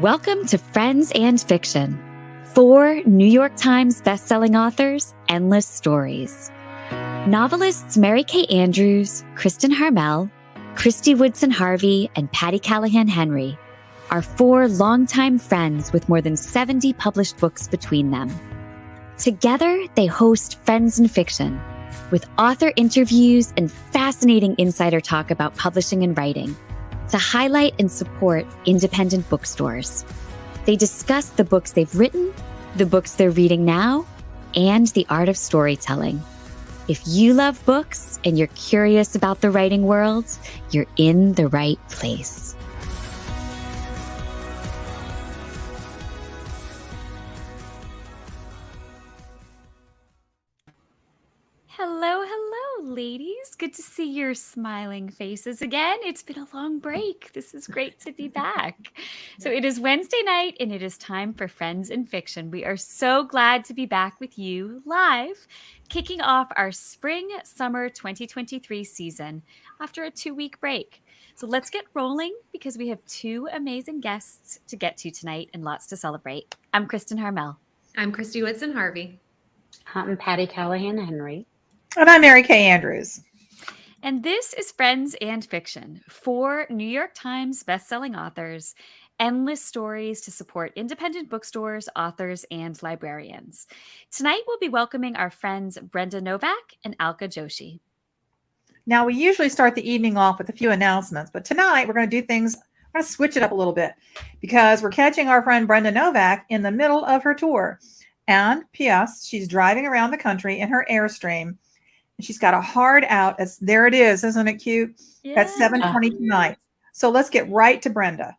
Welcome to Friends and Fiction. 4 New York Times bestselling authors, endless stories. Novelists Mary Kay Andrews, Kristin Harmel, Kristy Woodson Harvey, and Patti Callahan Henry are 4 longtime friends with more than 70 published books between them. Together, they host Friends and Fiction, with author interviews and fascinating insider talk about publishing and writing, to highlight and support independent bookstores. They discuss the books they've written, the books they're reading now, and the art of storytelling. If you love books and you're curious about the writing world, you're in the right place. Hello, ladies. Good to see your smiling faces again. It's been a long break. This is great to be back. So it is Wednesday night, and it is time for Friends and Fiction. We are so glad to be back with you live, kicking off our spring-summer 2023 season after a 2-week break. So let's get rolling because we have 2 amazing guests to get to tonight and lots to celebrate. I'm Kristin Harmel. I'm Kristy Woodson Harvey. I'm Patti Callahan Henry. And I'm Mary Kay Andrews. And this is Friends and Fiction, 4 New York Times bestselling authors, endless stories to support independent bookstores, authors, and librarians. Tonight, we'll be welcoming our friends Brenda Novak and Alka Joshi. Now, we usually start the evening off with a few announcements, but tonight we're going to do things, we're going to switch it up a little bit because we're catching our friend Brenda Novak in the middle of her tour. And P.S., she's driving around the country in her Airstream. And she's got a hard out. There it is. Isn't it cute? Yeah. At 7:20 tonight. So let's get right to Brenda.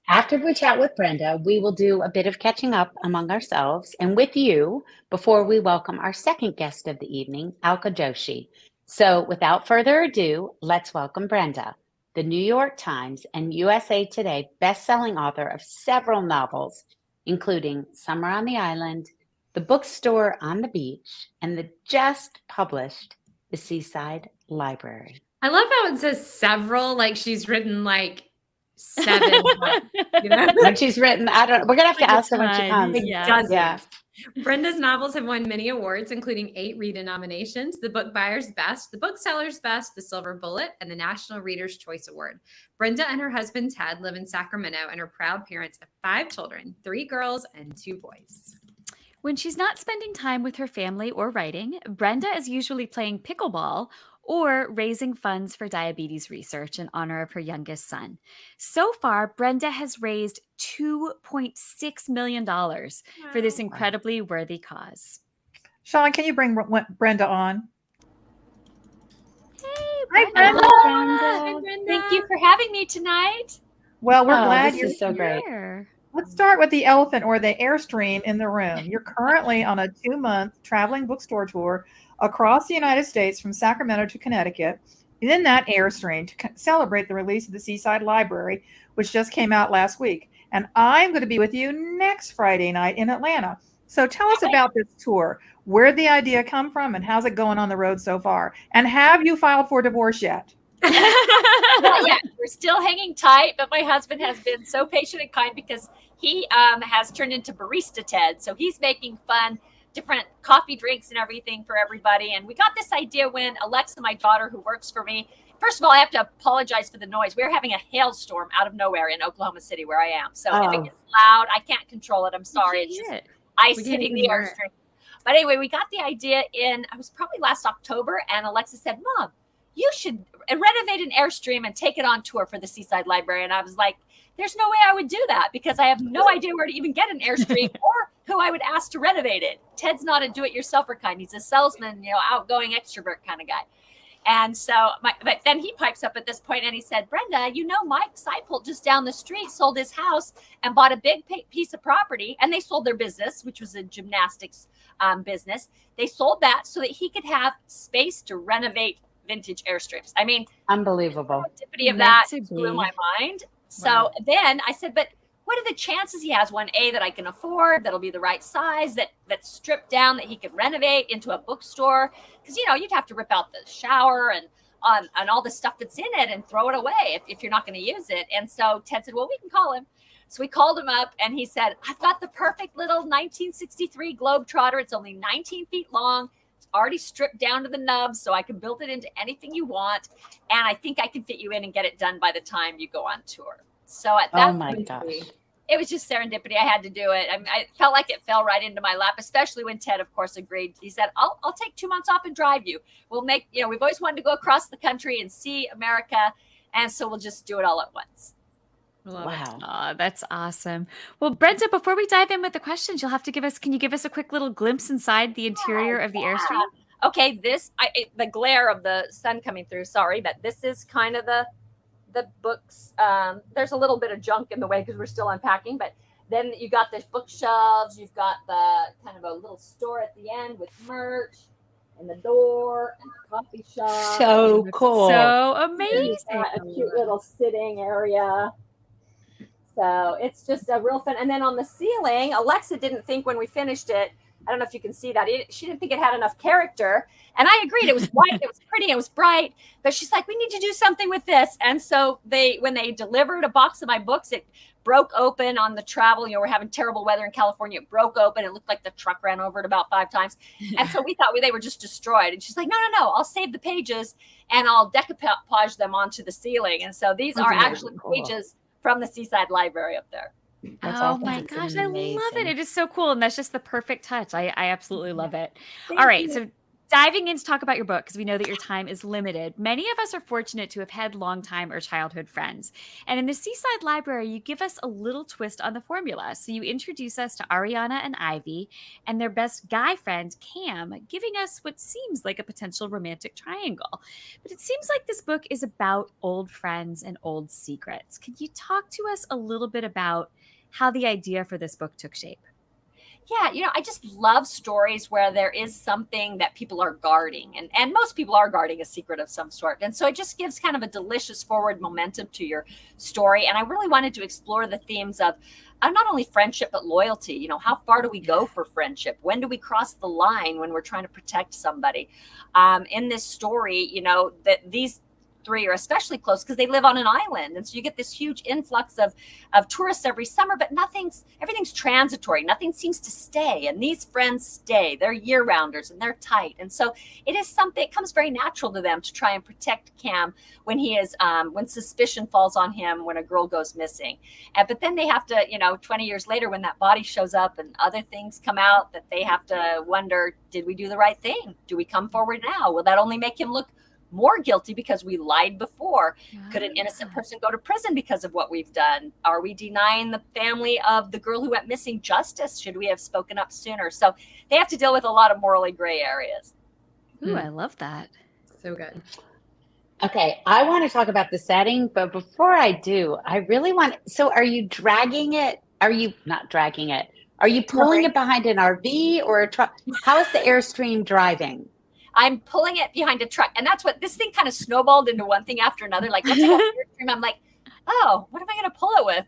After we chat with Brenda, we will do a bit of catching up among ourselves and with you before we welcome our second guest of the evening, Alka Joshi. So without further ado, let's welcome Brenda, the New York Times and USA Today bestselling author of several novels, including Summer on the Island, The Bookstore on the Beach, and the just published The Seaside Library. I love how it says several, like she's written like 7. You know? When she's written, I don't know. We're going to have to ask her when she comes. Yeah. Brenda's novels have won many awards, including 8 Rita nominations, the Book Buyer's Best, the Bookseller's Best, the Silver Bullet, and the National Reader's Choice Award. Brenda and her husband, Ted, live in Sacramento and are proud parents of 5 children, 3 girls and 2 boys. When she's not spending time with her family or writing, Brenda is usually playing pickleball or raising funds for diabetes research in honor of her youngest son. So far, Brenda has raised $2.6 million for this incredibly worthy cause. Sean, can you bring Brenda on? Hey, Brenda. Hi, Brenda. Hi, Brenda. Thank you for having me tonight. Well, we're glad you're so great. Here. Let's start with the elephant or the Airstream in the room. You're currently on a 2-month traveling bookstore tour across the United States from Sacramento to Connecticut in that Airstream to celebrate the release of the Seaside Library, which just came out last week. And I'm going to be with you next Friday night in Atlanta. So tell us about this tour. Where'd the idea come from and how's it going on the road so far? And have you filed for divorce yet? Well, yeah, we're still hanging tight, but my husband has been so patient and kind because he has turned into barista Ted. So he's making fun, different coffee drinks and everything for everybody. And we got this idea when Alexa, my daughter who works for me, first of all, I have to apologize for the noise. We're having a hailstorm out of nowhere in Oklahoma City where I am. So if it gets loud, I can't control it. I'm sorry. It's just ice hitting the Airstream. But anyway, we got the idea it was probably last October. And Alexa said, Mom, you should renovate an Airstream and take it on tour for the Seaside Library. And I was like, there's no way I would do that because I have no idea where to even get an Airstream or who I would ask to renovate it. Ted's not a do-it-yourselfer kind. He's a salesman, outgoing extrovert kind of guy. And so, but then he pipes up at this point and he said, Brenda, Mike Seipolt just down the street sold his house and bought a big piece of property, and they sold their business, which was a gymnastics business. They sold that so that he could have space to renovate vintage Airstreams. I mean, unbelievable. The serendipity of that blew my mind. So then I said, but what are the chances he has one A that I can afford, that'll be the right size, that's stripped down, that he could renovate into a bookstore? Because, you'd have to rip out the shower and on all the stuff that's in it and throw it away if you're not going to use it. And so Ted said, well, we can call him. So we called him up and he said, I've got the perfect little 1963 Globetrotter. It's only 19 feet long. It's already stripped down to the nubs, so I can build it into anything you want. And I think I can fit you in and get it done by the time you go on tour. So at that point, it was just serendipity. I had to do it. I felt like it fell right into my lap, especially when Ted, of course, agreed. He said, I'll take 2 months off and drive you. We'll make, we've always wanted to go across the country and see America. And so we'll just do it all at once. Wow. Oh, that's awesome. Well, Brenda, before we dive in with the questions, can you give us a quick little glimpse inside the interior of the Airstream? Okay, the glare of the sun coming through, sorry, but this is kind of the books. There's a little bit of junk in the way because we're still unpacking, but then you got the bookshelves, you've got the kind of a little store at the end with merch and the door and the coffee shop. So cool. So amazing. A cute little sitting area. So it's just a real fun. And then on the ceiling, Alexa didn't think when we finished it, I don't know if you can see that. She didn't think it had enough character. And I agreed. It was white, it was pretty, it was bright. But she's like, we need to do something with this. And so when they delivered a box of my books, it broke open on the travel. We're having terrible weather in California. It broke open. It looked like the truck ran over it about 5 times. And so we thought they were just destroyed. And she's like, no, I'll save the pages and I'll decoupage them onto the ceiling. And so these are actually pages from the Seaside Library up there. That's oh awesome. my That's gosh, I amazing. love it. It is so cool. And that's just the perfect touch. I absolutely love it. Thank All right. you. So diving in to talk about your book, because we know that your time is limited. Many of us are fortunate to have had longtime or childhood friends. And in the Seaside Library, you give us a little twist on the formula. So you introduce us to Ariana and Ivy and their best guy friend, Cam, giving us what seems like a potential romantic triangle. But it seems like this book is about old friends and old secrets. Could you talk to us a little bit about how the idea for this book took shape? Yeah, I just love stories where there is something that people are guarding. And most people are guarding a secret of some sort. And so it just gives kind of a delicious forward momentum to your story. And I really wanted to explore the themes of not only friendship, but loyalty. How far do we go for friendship? When do we cross the line when we're trying to protect somebody? In this story, that these 3 are especially close because they live on an island. And so you get this huge influx of tourists every summer, but everything's transitory. Nothing seems to stay. And these friends stay. They're year-rounders and they're tight. And so it comes very natural to them to try and protect Cam when when suspicion falls on him, when a girl goes missing. But then they have to, 20 years later, when that body shows up and other things come out, that they have to wonder, did we do the right thing? Do we come forward now? Will that only make him look more guilty because we lied before? Could an innocent person go to prison because of what we've done? Are we denying the family of the girl who went missing justice? Should we have spoken up sooner? So they have to deal with a lot of morally gray areas. Ooh, I love that. So good. Okay, I want to talk about the setting, but before I do, I really so are you dragging it? Are you not dragging it? Are you pulling it behind an RV or a truck? How is the Airstream driving? I'm pulling it behind a truck. And that's what this thing kind of snowballed into one thing after another. Like, once I got the Airstream, I'm like, oh, what am I going to pull it with?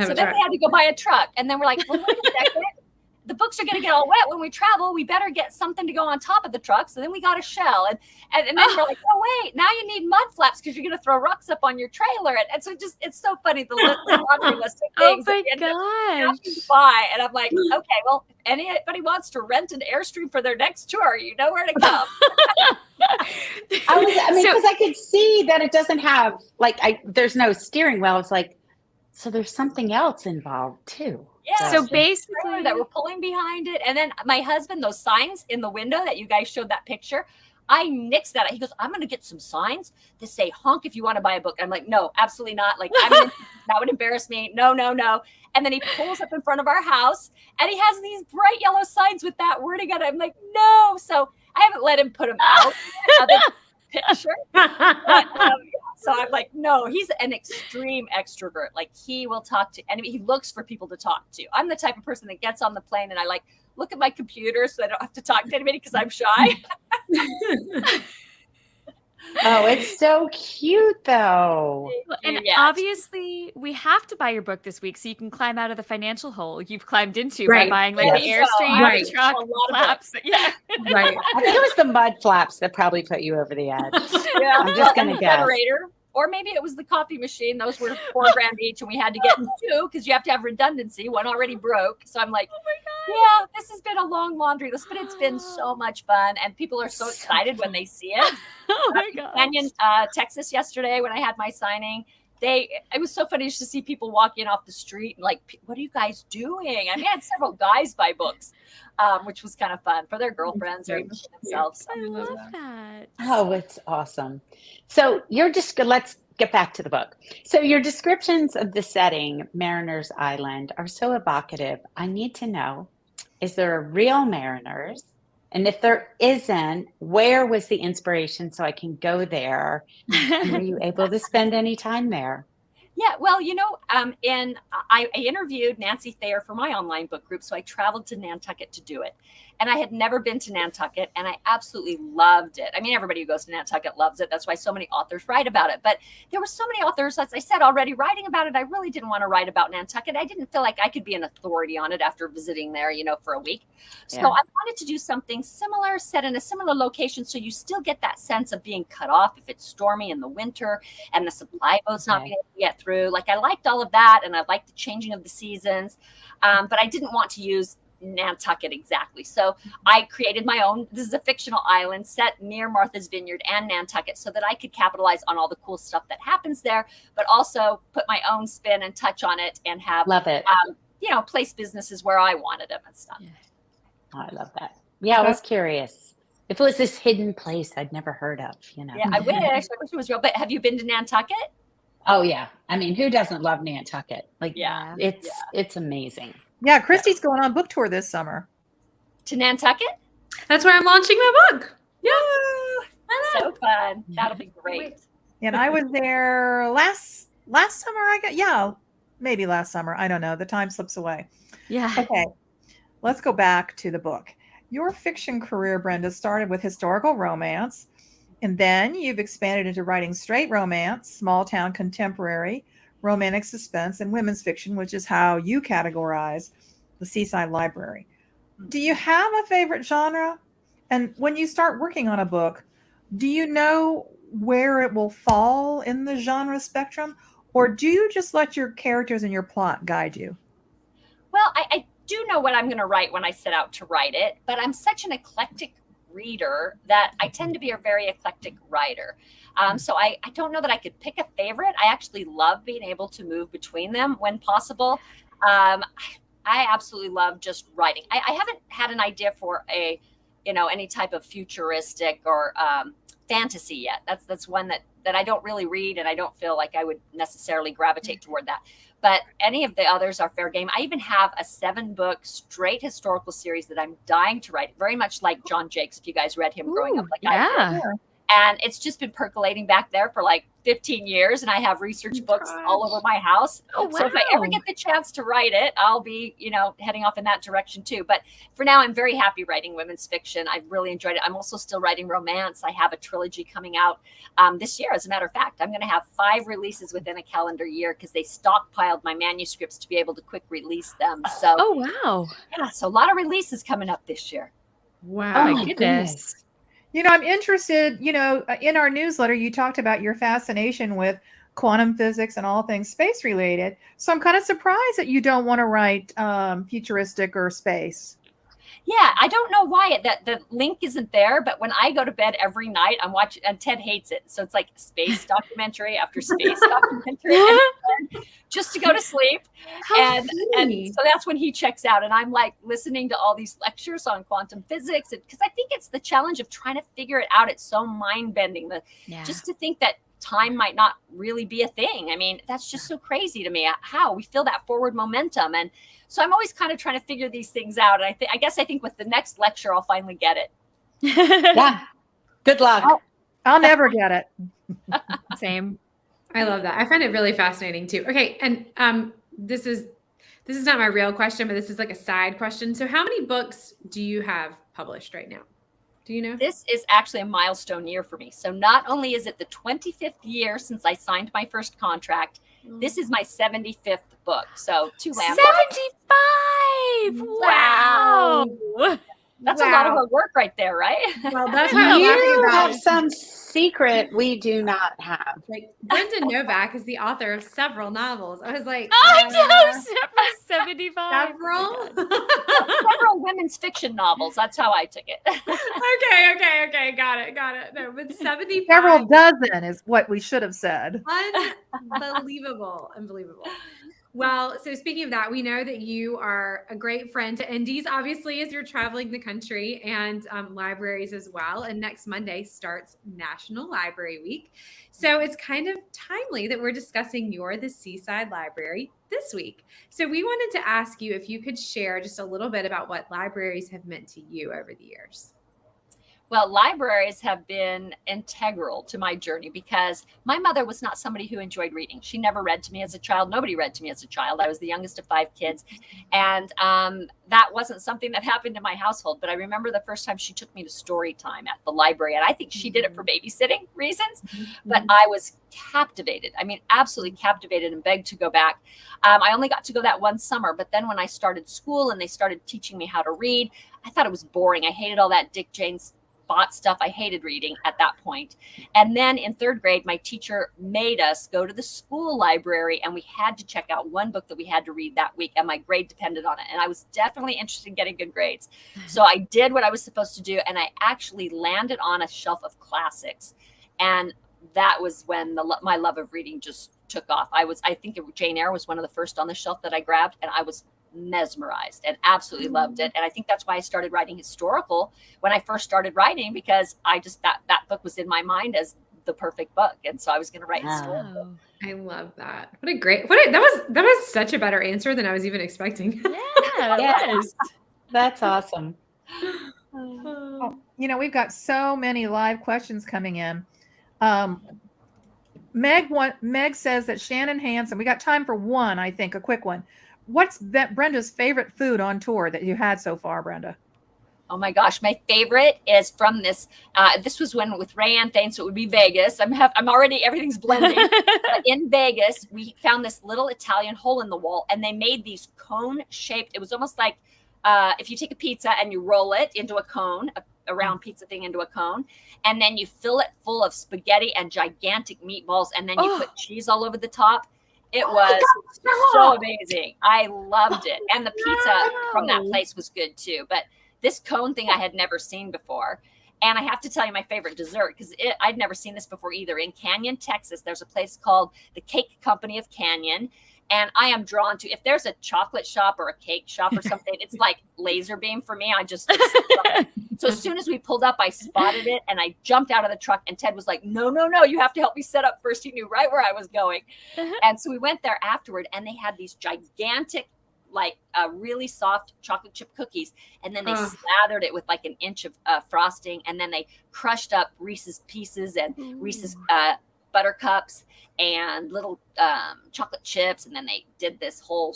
So then we had to go buy a truck. And then we're like, well, wait a second. The books are going to get all wet when we travel. We better get something to go on top of the truck. So then we got a shell. And then we're like, oh, wait, now you need mud flaps because you're going to throw rocks up on your trailer. And so it's so funny, the laundry list of things. Oh, my gosh. Buy. And I'm like, okay, well, if anybody wants to rent an Airstream for their next tour, you know where to come. Because I could see that it doesn't have, there's no steering wheel. It's like, so there's something else involved, too. Yeah, so basically that we're pulling behind it. And then my husband, those signs in the window that you guys showed that picture, I nixed that. He goes, I'm going to get some signs that say honk if you want to buy a book. I'm like, no, absolutely not. Like, that would embarrass me. No. And then he pulls up in front of our house and he has these bright yellow signs with that wording on it. I'm like, no. So I haven't let him put them out. Picture. But, so I'm like, no, he's an extreme extrovert. Like, he will talk to anybody. He looks for people to talk to. I'm the type of person that gets on the plane and I look at my computer so I don't have to talk to anybody because I'm shy. Oh, it's so cute though. And Yeah. obviously, we have to buy your book this week so you can climb out of the financial hole you've climbed into Right. by buying like Yes. the Airstream, Right. the truck, A lot of flaps. Yeah. Right. I think it was the mud flaps that probably put you over the edge. Yeah, I'm just and gonna the guess. generator, or maybe it was the coffee machine. Those were $4,000 each, and we had to get two because you have to have redundancy. One already broke, so I'm like, yeah, this has been a long laundry list, but it's been so much fun, and people are so excited when they see it. Oh my God. Canyon, Texas, yesterday when I had my signing. It was so funny just to see people walking off the street and like, what are you guys doing? I mean, I had several guys buy books, which was kind of fun for their girlfriends or even for themselves. I love that. Oh, it's awesome. So let's get back to the book. So your descriptions of the setting, Mariner's Island, are so evocative. I need to know, is there a real Mariner's? And if there isn't, where was the inspiration so I can go there? And were you able to spend any time there? Yeah, well, I interviewed Nancy Thayer for my online book group, so I traveled to Nantucket to do it. And I had never been to Nantucket, and I absolutely loved it. I mean, everybody who goes to Nantucket loves it. That's why so many authors write about it. But there were so many authors, as I said already, writing about it. I really didn't want to write about Nantucket. I didn't feel like I could be an authority on it after visiting there, for a week. So Yeah. I wanted to do something similar, set in a similar location, so you still get that sense of being cut off if it's stormy in the winter and the supply boat's not being able to get through. Like, I liked all of that, and I liked the changing of the seasons, but I didn't want to use Nantucket exactly. So I created my own. This is a fictional island set near Martha's Vineyard and Nantucket so that I could capitalize on all the cool stuff that happens there, but also put my own spin and touch on it and have, Love it. place businesses where I wanted them and stuff. Oh, I love that. Yeah, I was curious. If it was this hidden place I'd never heard of, Yeah, I wish it was real. But have you been to Nantucket? Oh yeah. I mean, who doesn't love Nantucket? Like, Yeah. it's amazing. Yeah, Kristy's going on book tour this summer. To Nantucket? That's where I'm launching my book. Yeah. So fun. That'll be great. And I was there last summer. Maybe last summer. I don't know. The time slips away. Yeah. Okay. Let's go back to the book. Your fiction career, Brenda, started with historical romance, and then you've expanded into writing straight romance, small town contemporary, romantic suspense, and women's fiction, which is how you categorize the Seaside Library. Do you have a favorite genre? And when you start working on a book, do you know where it will fall in the genre spectrum? Or do you just let your characters and your plot guide you? Well, I do know what I'm going to write when I set out to write it, but I'm such an eclectic reader that I tend to be a very eclectic writer. So I don't know that I could pick a favorite. I actually love being able to move between them when possible. I absolutely love just writing. I haven't had an idea for any type of futuristic or fantasy yet. That's one that I don't really read, and I don't feel like I would necessarily gravitate toward that. But any of the others are fair game. I even have a 7-book straight historical series that I'm dying to write, very much like John Jakes, if you guys read him growing up like I did. And it's just been percolating back there for like 15 years. And I have research books all over my house. Oh, wow. So if I ever get the chance to write it, I'll be, heading off in that direction too. But for now, I'm very happy writing women's fiction. I've really enjoyed it. I'm also still writing romance. I have a trilogy coming out this year. As a matter of fact, I'm going to have 5 releases within a calendar year because they stockpiled my manuscripts to be able to quick release them. So, wow. Yeah, so a lot of releases coming up this year. Wow. Oh my goodness. I'm interested, in our newsletter, you talked about your fascination with quantum physics and all things space related. So I'm kind of surprised that you don't want to write futuristic or space. Yeah, I don't know why that the link isn't there, but when I go to bed every night, I'm watching, and Ted hates it. So it's like space documentary after space documentary, just to go to sleep. And so that's when he checks out, and I'm like listening to all these lectures on quantum physics, because I think it's the challenge of trying to figure it out. It's so mind bending, just to think that time might not really be a thing. I mean, that's just so crazy to me, how we feel that forward momentum. And so I'm always kind of trying to figure these things out. And I guess with the next lecture, I'll finally get it. Yeah. Good luck. I'll never get it. Same. I love that. I find it really fascinating too. Okay. And this is not my real question, but this is like a side question. So how many books do you have published right now? Do you know? This is actually a milestone year for me. So not only is it the 25th year since I signed my first contract, this is my 75th book. So 2 lamb. 75! Wow! That's a lot of hard work right there, right? Well, that's what I'm laughing You about. have some secret we do not have. Like, Brenda Novak is the author of several novels. I was like, I know, 75. several? Several women's fiction novels. That's how I took it. Okay. Got it. No, but 75. Several dozen is what we should have said. Unbelievable. Well, so speaking of that, we know that you are a great friend to indies, obviously, as you're traveling the country, and libraries as well. And next Monday starts National Library Week. So it's kind of timely that we're discussing You're the Seaside Library this week. So we wanted to ask you if you could share just a little bit about what libraries have meant to you over the years. Well, libraries have been integral to my journey because my mother was not somebody who enjoyed reading. She never read to me as a child. Nobody read to me as a child. I was the youngest of 5 kids. And that wasn't something that happened in my household. But I remember the first time she took me to story time at the library. And I think she did it for babysitting reasons. But I was captivated. I mean, absolutely captivated and begged to go back. I only got to go that one summer. But then when I started school and they started teaching me how to read, I thought it was boring. I hated all that Dick Jane's bought stuff. I hated reading at that point. And then in 3rd grade, my teacher made us go to the school library and we had to check out one book that we had to read that week, and my grade depended on it. And I was definitely interested in getting good grades. So I did what I was supposed to do, and I actually landed on a shelf of classics. And that was when my love of reading just took off. I think Jane Eyre was one of the first on the shelf that I grabbed, and I was mesmerized and absolutely loved it. And I think that's why I started writing historical when I first started writing, because I just that book was in my mind as the perfect book, and so I was going to write historical. I love that. That was such a better answer than I was even expecting. Yeah, that was. That's awesome. Oh, we've got so many live questions coming in. Meg says that Shannon Hansen, we got time for one, I think, a quick one. What's Brenda's favorite food on tour that you had so far, Brenda? Oh my gosh, my favorite is from this. This was with Rayanne Thane, so it would be Vegas. I'm already, everything's blending. But in Vegas, we found this little Italian hole in the wall, and they made these cone-shaped. It was almost like if you take a pizza and you roll it into a cone, a round pizza thing into a cone, and then you fill it full of spaghetti and gigantic meatballs, and then you put cheese all over the top. It was so amazing. I loved it. And the pizza from that place was good too. But this cone thing I had never seen before. And I have to tell you my favorite dessert, because I'd never seen this before either. In Canyon, Texas, there's a place called the Cake Company of Canyon. And I am drawn to, if there's a chocolate shop or a cake shop or something, it's like laser beam for me. So as soon as we pulled up, I spotted it and I jumped out of the truck, and Ted was like, no, you have to help me set up first. He knew right where I was going. And so we went there afterward, and they had these gigantic, like really soft chocolate chip cookies. And then they slathered it with like an inch of frosting. And then they crushed up Reese's Pieces and Reese's Buttercups and little chocolate chips, and then they did this whole,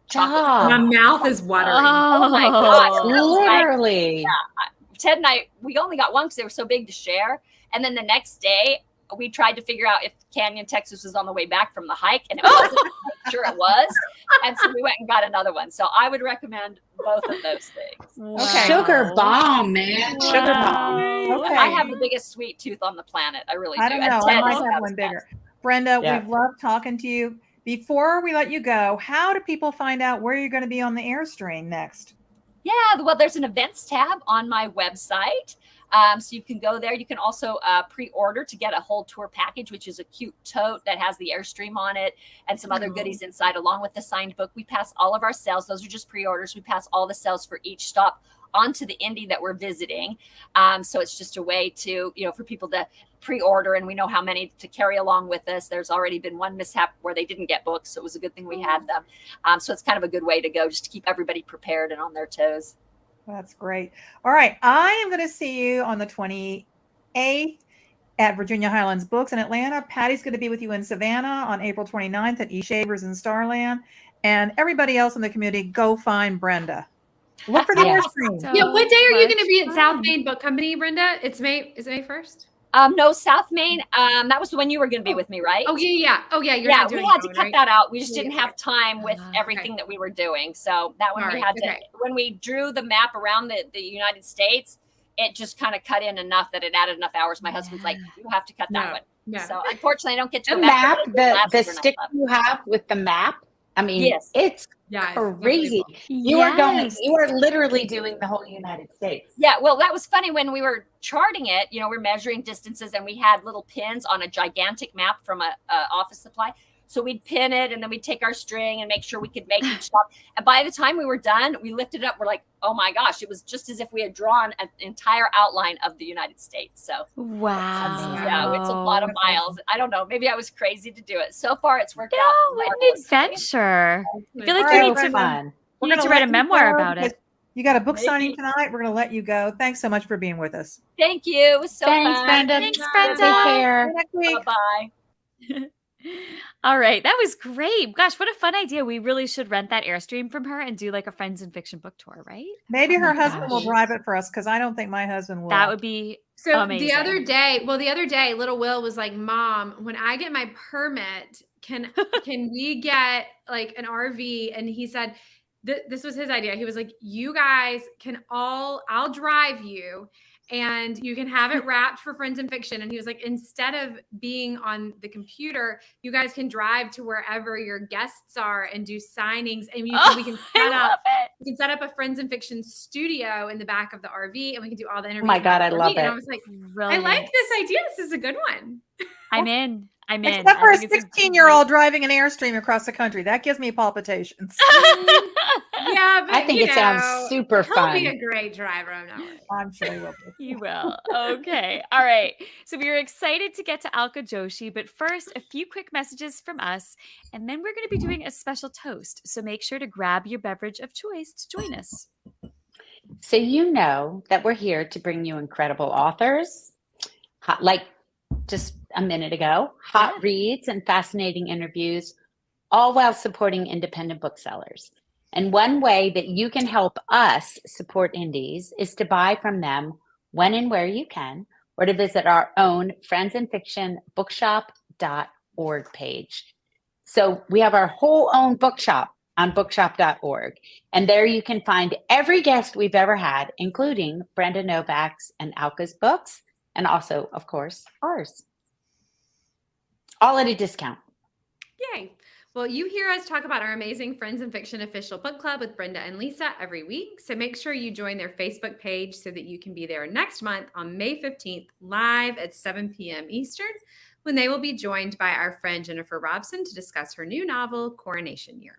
chocolate. My mouth is watering. Oh my god! Literally. Ted and I, we only got one because they were so big to share. And then the next day, we tried to figure out if Canyon, Texas was on the way back from the hike, and it wasn't. Sure it was. And so we went and got another one. So I would recommend both of those things. Okay. Sugar bomb, man. Wow. Sugar bomb. Okay. I have the biggest sweet tooth on the planet. I really do. I don't know. I might have one bigger. Brenda, we've loved talking to you. Before we let you go, how do people find out where you're going to be on the Airstream next? Yeah, well, there's an events tab on my website. So you can go there. You can also pre-order to get a whole tour package, which is a cute tote that has the Airstream on it and some other goodies inside, along with the signed book. We pass all of our sales. Those are just pre-orders. We pass all the sales for each stop onto the indie that we're visiting. So it's just a way to, for people to pre-order, and we know how many to carry along with us. There's already been one mishap where they didn't get books, so it was a good thing we had them. So it's kind of a good way to go, just to keep everybody prepared and on their toes. That's great. All right. I am going to see you on the 28th at Virginia Highlands Books in Atlanta. Patty's going to be with you in Savannah on April 29th at E-Shavers in Starland. And everybody else in the community, go find Brenda. Look for the Yes. Airstream. So Yeah, what day are you going to be at much South fun. Main Book Company, Brenda? Is it May 1st? No, South Main. That was when you were going to be with me, right? Oh, yeah. Oh, yeah. You're Yeah, not we doing had to phone, cut right? that out. We just Yeah, didn't yeah, have time with everything that we were doing. So that one All we right, had to, okay. when we drew the map around the United States, it just kind of cut in enough that it added enough hours. My husband's like, you have to cut that one. No. So unfortunately, I don't get to The go back map, to those labs the overnight stick club. you have with the map, I mean, Yes. it's Yeah, it's crazy. unbelievable. You are literally doing the whole United States. Yeah, well, that was funny when we were charting it. We're measuring distances, and we had little pins on a gigantic map from a office supply. So we'd pin it, and then we'd take our string and make sure we could make each stop. And by the time we were done, we lifted it up. We're like, oh my gosh, it was just as if we had drawn an entire outline of the United States. So Wow. yeah, it's a lot of miles. I don't know. Maybe I was crazy to do it. So far, it's worked out. No, what an marvelously. adventure. I feel like All you right, need to, fun. you need to write a memoir about it. You got a book Maybe. signing tonight. We're going to let you go. Thanks so much for being with us. Thank you. It was so Thanks, fun. Brenda. Thanks, Take Brenda. care. See you next week. Bye-bye. All right. That was great. Gosh, what a fun idea. We really should rent that Airstream from her and do like a Friends in Fiction book tour, right? Maybe Oh her my husband will gosh. drive it for us because I don't think my husband will. That would be So amazing. the other day, little Will was like, Mom, when I get my permit, can we get like an RV? And he said, this was his idea. He was like, you guys I'll drive you and you can have it wrapped for Friends in Fiction. And he was like, instead of being on the computer, you guys can drive to wherever your guests are and do signings. And we can I set up love it. we can set up a Friends in Fiction studio in the back of the RV and we can do all the interviews. Oh my in that God, I RV. love And I it. was like, Brilliant. I like this idea. This is a good one. I'm in. I'm in. Except for I a think it's 16-year-old driving an Airstream across the country. That gives me palpitations. Yeah, but I think it sounds super He'll be fun. a great driver. I'm not worried. I'm sure he will be. You will. Okay. All right. So we are excited to get to Alka Joshi, but first, a few quick messages from us, and then we're going to be doing a special toast. So make sure to grab your beverage of choice to join us. So you know that we're here to bring you incredible authors, like just a minute ago, hot reads and fascinating interviews, all while supporting independent booksellers. And one way that you can help us support indies is to buy from them when and where you can, or to visit our own Friends in Fiction bookshop.org page. So we have our whole own bookshop on bookshop.org. And there you can find every guest we've ever had, including Brenda Novak's and Alka's books, and also, of course, ours. All at a discount. Yay. Well, you hear us talk about our amazing Friends in Fiction official book club with Brenda and Lisa every week. So make sure you join their Facebook page so that you can be there next month on May 15th, live at 7 p.m. Eastern, when they will be joined by our friend Jennifer Robson to discuss her new novel, Coronation Year.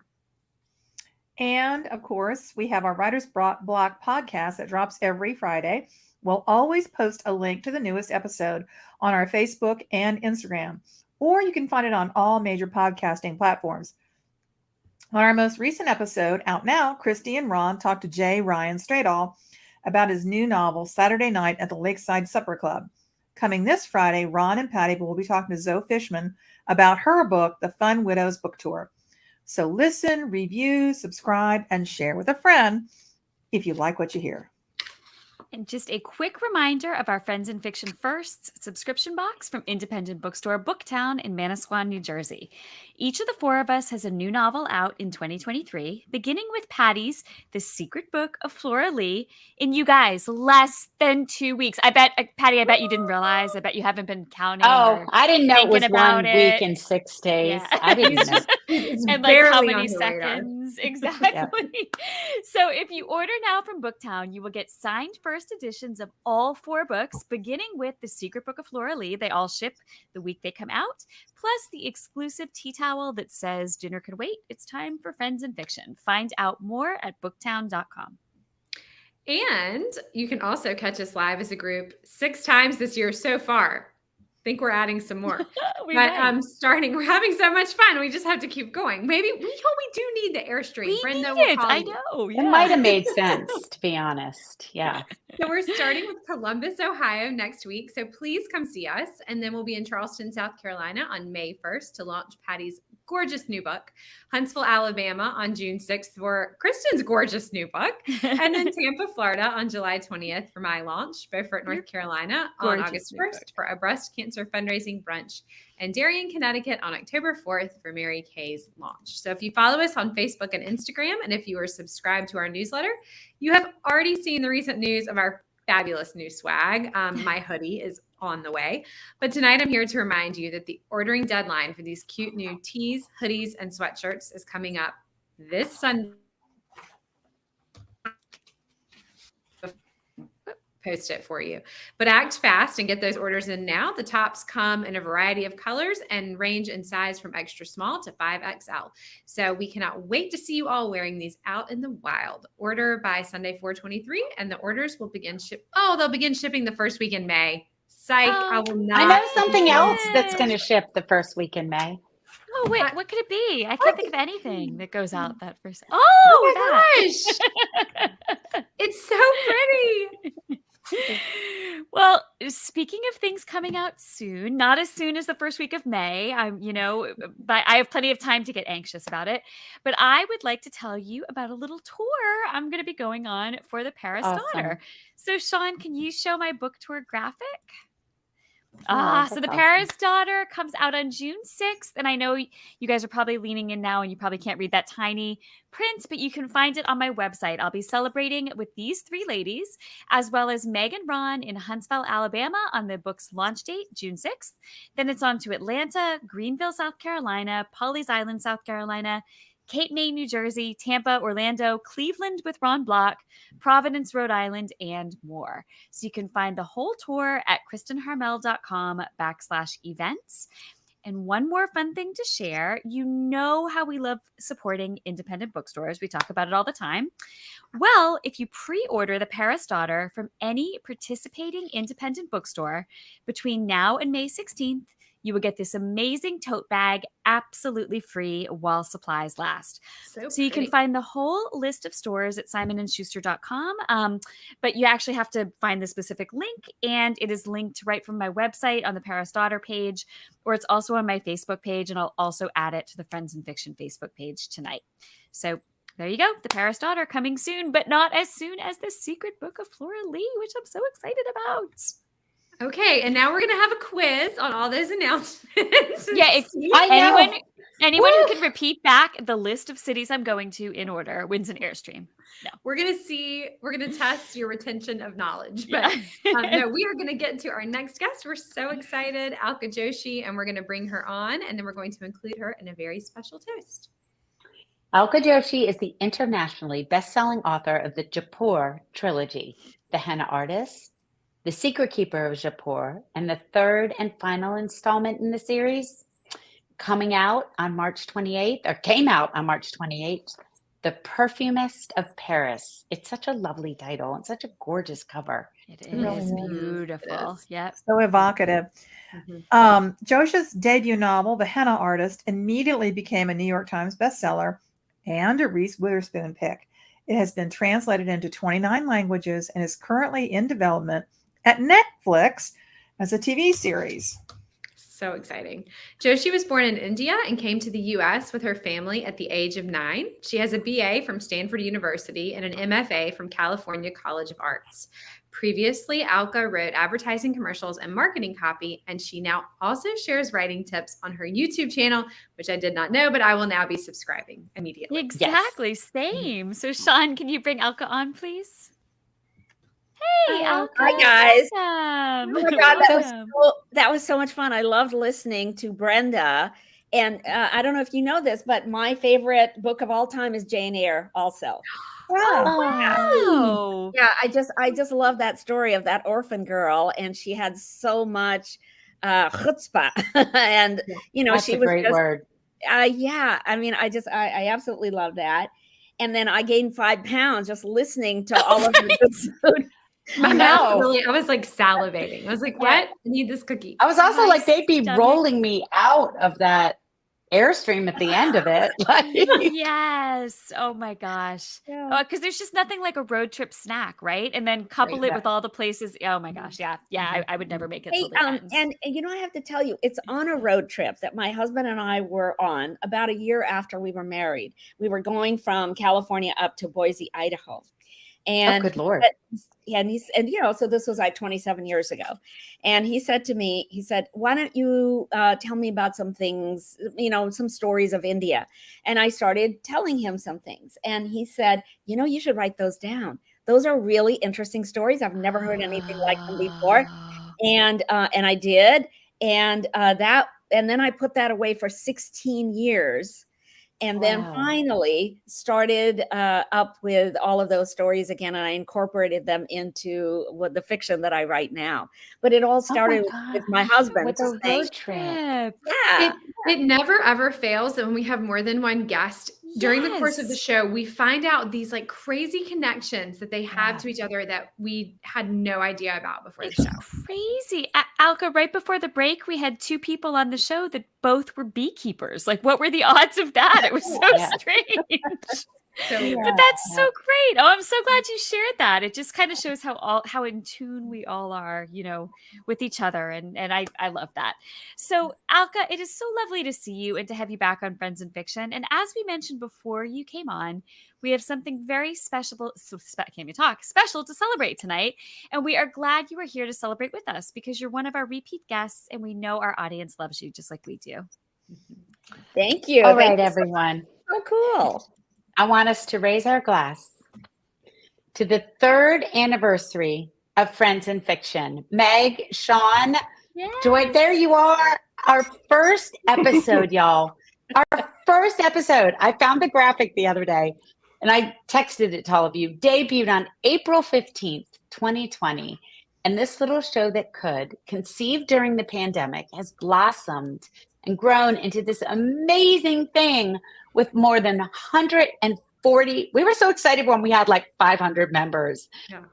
And of course, we have our Writer's Block podcast that drops every Friday. We'll always post a link to the newest episode on our Facebook and Instagram, or you can find it on all major podcasting platforms. On our most recent episode, out now, Kristy and Ron talked to J. Ryan Stradall about his new novel, Saturday Night at the Lakeside Supper Club. Coming this Friday, Ron and Patti will be talking to Zoe Fishman about her book, The Fun Widows Book Tour. So listen, review, subscribe, and share with a friend if you like what you hear. And just a quick reminder of our Friends in Fiction Firsts subscription box from independent bookstore Booktown in Manasquan, New Jersey. Each of the four of us has a new novel out in 2023, beginning with Patti's The Secret Book of Flora Lee in, you guys, less than 2 weeks. I bet, Patti, I bet you didn't realize. I bet you haven't been counting. Oh, I didn't know it was thinking 1 about week it. and 6 days. Yeah. I didn't know. And like how barely many on the radar. seconds exactly. So if you order now from Booktown, you will get signed first editions of all 4 books, beginning with The Secret Book of Flora Lee. They all ship the week they come out, plus the exclusive tea towel that says dinner could wait. It's time for Friends in Fiction. Find out more at booktown.com. And you can also catch us live as a group 6 times this year so far. Think we're adding some more. We But might. we're having so much fun. We just have to keep going. Maybe we do need the Airstream. We Brenda need will it. call I you. know. It Yeah. might have made sense, to be honest. Yeah. So we're starting with Columbus, Ohio next week. So please come see us. And then we'll be in Charleston, South Carolina on May 1st to launch Patti's gorgeous new book. Huntsville, Alabama on June 6th for Kristin's gorgeous new book. And then Tampa, Florida on July 20th for my launch. Beaufort, North Carolina on August 1st for a breast cancer fundraising brunch. And Darien, Connecticut on October 4th for Mary Kay's launch. So if you follow us on Facebook and Instagram, and if you are subscribed to our newsletter, you have already seen the recent news of our fabulous new swag. My hoodie is on the way. But tonight I'm here to remind you that the ordering deadline for these cute new tees, hoodies, and sweatshirts is coming up this Sunday. Post it for you. But act fast and get those orders in now. The tops come in a variety of colors and range in size from extra small to 5XL. So we cannot wait to see you all wearing these out in the wild. Order by Sunday 4/23 and the orders will begin they'll begin shipping the first week in May. Psych. I will not. I know something else that's going to ship the first week in May. Oh, wait, what could it be? I can't think of anything that goes out that first. Oh my gosh. It's so pretty. Well, speaking of things coming out soon, not as soon as the first week of May, but I have plenty of time to get anxious about it. But I would like to tell you about a little tour I'm going to be going on for the Paris Daughter. So Sean, can you show my book tour graphic? So the Paris Daughter comes out on June 6th. And I know you guys are probably leaning in now and you probably can't read that tiny print, but you can find it on my website. I'll be celebrating with these three ladies, as well as Meg and Ron in Huntsville, Alabama on the book's launch date, June 6th. Then it's on to Atlanta, Greenville, South Carolina, Pawleys Island, South Carolina, Cape May, New Jersey, Tampa, Orlando, Cleveland with Ron Block, Providence, Rhode Island, and more. So you can find the whole tour at kristinharmel.com/events. And one more fun thing to share, you know how we love supporting independent bookstores. We talk about it all the time. Well, if you pre-order The Paris Daughter from any participating independent bookstore between now and May 16th, you will get this amazing tote bag absolutely free while supplies last. So you can find the whole list of stores at simonandschuster.com, but you actually have to find the specific link, and it is linked right from my website on the Paris Daughter page, or it's also on my Facebook page, and I'll also add it to the Friends in Fiction Facebook page tonight. So there you go, The Paris Daughter coming soon, but not as soon as The Secret Book of Flora Lee, which I'm so excited about. Okay, and now we're going to have a quiz on all those announcements. Yeah, if anyone who can repeat back the list of cities I'm going to in order wins an Airstream. No. We're going to test your retention of knowledge. But no, we are going to get to our next guest. We're so excited, Alka Joshi, and we're going to bring her on, and then we're going to include her in a very special toast. Alka Joshi is the internationally best-selling author of the Jaipur trilogy, The Henna Artist, The Secret Keeper of Jaipur, and the third and final installment in the series, came out on March 28th, The Perfumist of Paris. It's such a lovely title and such a gorgeous cover. It is beautiful. Yep. So evocative. Joshi's debut novel, The Henna Artist, immediately became a New York Times bestseller and a Reese Witherspoon pick. It has been translated into 29 languages and is currently in development at Netflix as a TV series. So exciting. Joshi was born in India and came to the U.S. with her family at the age of 9. She has a BA from Stanford University and an MFA from California College of Arts. Previously, Alka wrote advertising commercials and marketing copy, and she now also shares writing tips on her YouTube channel, which I did not know, but I will now be subscribing immediately. Exactly. Yes. Same. So Sean, can you bring Alka on, please? Hey, Alka. Hi, guys. Welcome. Oh my God, that was so much fun. I loved listening to Brenda. And I don't know if you know this, but my favorite book of all time is Jane Eyre also. Wow. Yeah, I just love that story of that orphan girl. And she had so much chutzpah. And, That's she a was great word. Yeah, I mean, I absolutely love that. And then I gained 5 pounds just listening to all of the food. My mouth I was like salivating. I was like, what? I need this cookie. I was also like, they'd be rolling me out of that Airstream at the end of it. Like, Yes. Oh my gosh. Yeah. Because there's just nothing like a road trip snack, right? And then couple Right. it with all the places. Oh my gosh. Yeah. Yeah. I would never make it Hey, till the end. and you know, I have to tell you, it's on a road trip that my husband and I were on about a year after we were married. We were going from California up to Boise, Idaho. And good Lord. and you know, so this was like 27 years ago. And he said to me, he said, why don't you tell me about some things, you know, some stories of India? And I started telling him some things. And he said, you know, you should write those down. Those are really interesting stories. I've never heard anything like them before. And I did. And and then I put that away for 16 years. And then finally started up with all of those stories again, and I incorporated them into the fiction that I write now. But it all started with my husband. With a road trip. Yeah. It never ever fails that when we have more than one guest during the course of the show, we find out these like crazy connections that they have to each other that we had no idea about before the show. Crazy. Alka, right before the break, we had 2 people on the show that both were beekeepers. Like, what were the odds of that? It was so strange. But that's so great. Oh, I'm so glad you shared that. It just kind of shows how in tune we all are, you know, with each other. And I love that. So Alka, it is so lovely to see you and to have you back on Friends in Fiction. And as we mentioned before you came on, we have something very special to celebrate tonight. And we are glad you are here to celebrate with us because you're one of our repeat guests and we know our audience loves you just like we do. Thank you. All right, everyone. So cool. I want us to raise our glass to the 3rd anniversary of Friends in Fiction. Meg, Sean, Joy, there you are. Our first episode, y'all. Our first episode. I found the graphic the other day and I texted it to all of you. Debuted on April 15th, 2020. And this little show that conceived during the pandemic, has blossomed and grown into this amazing thing with more than 140. We were so excited when we had like 500 members,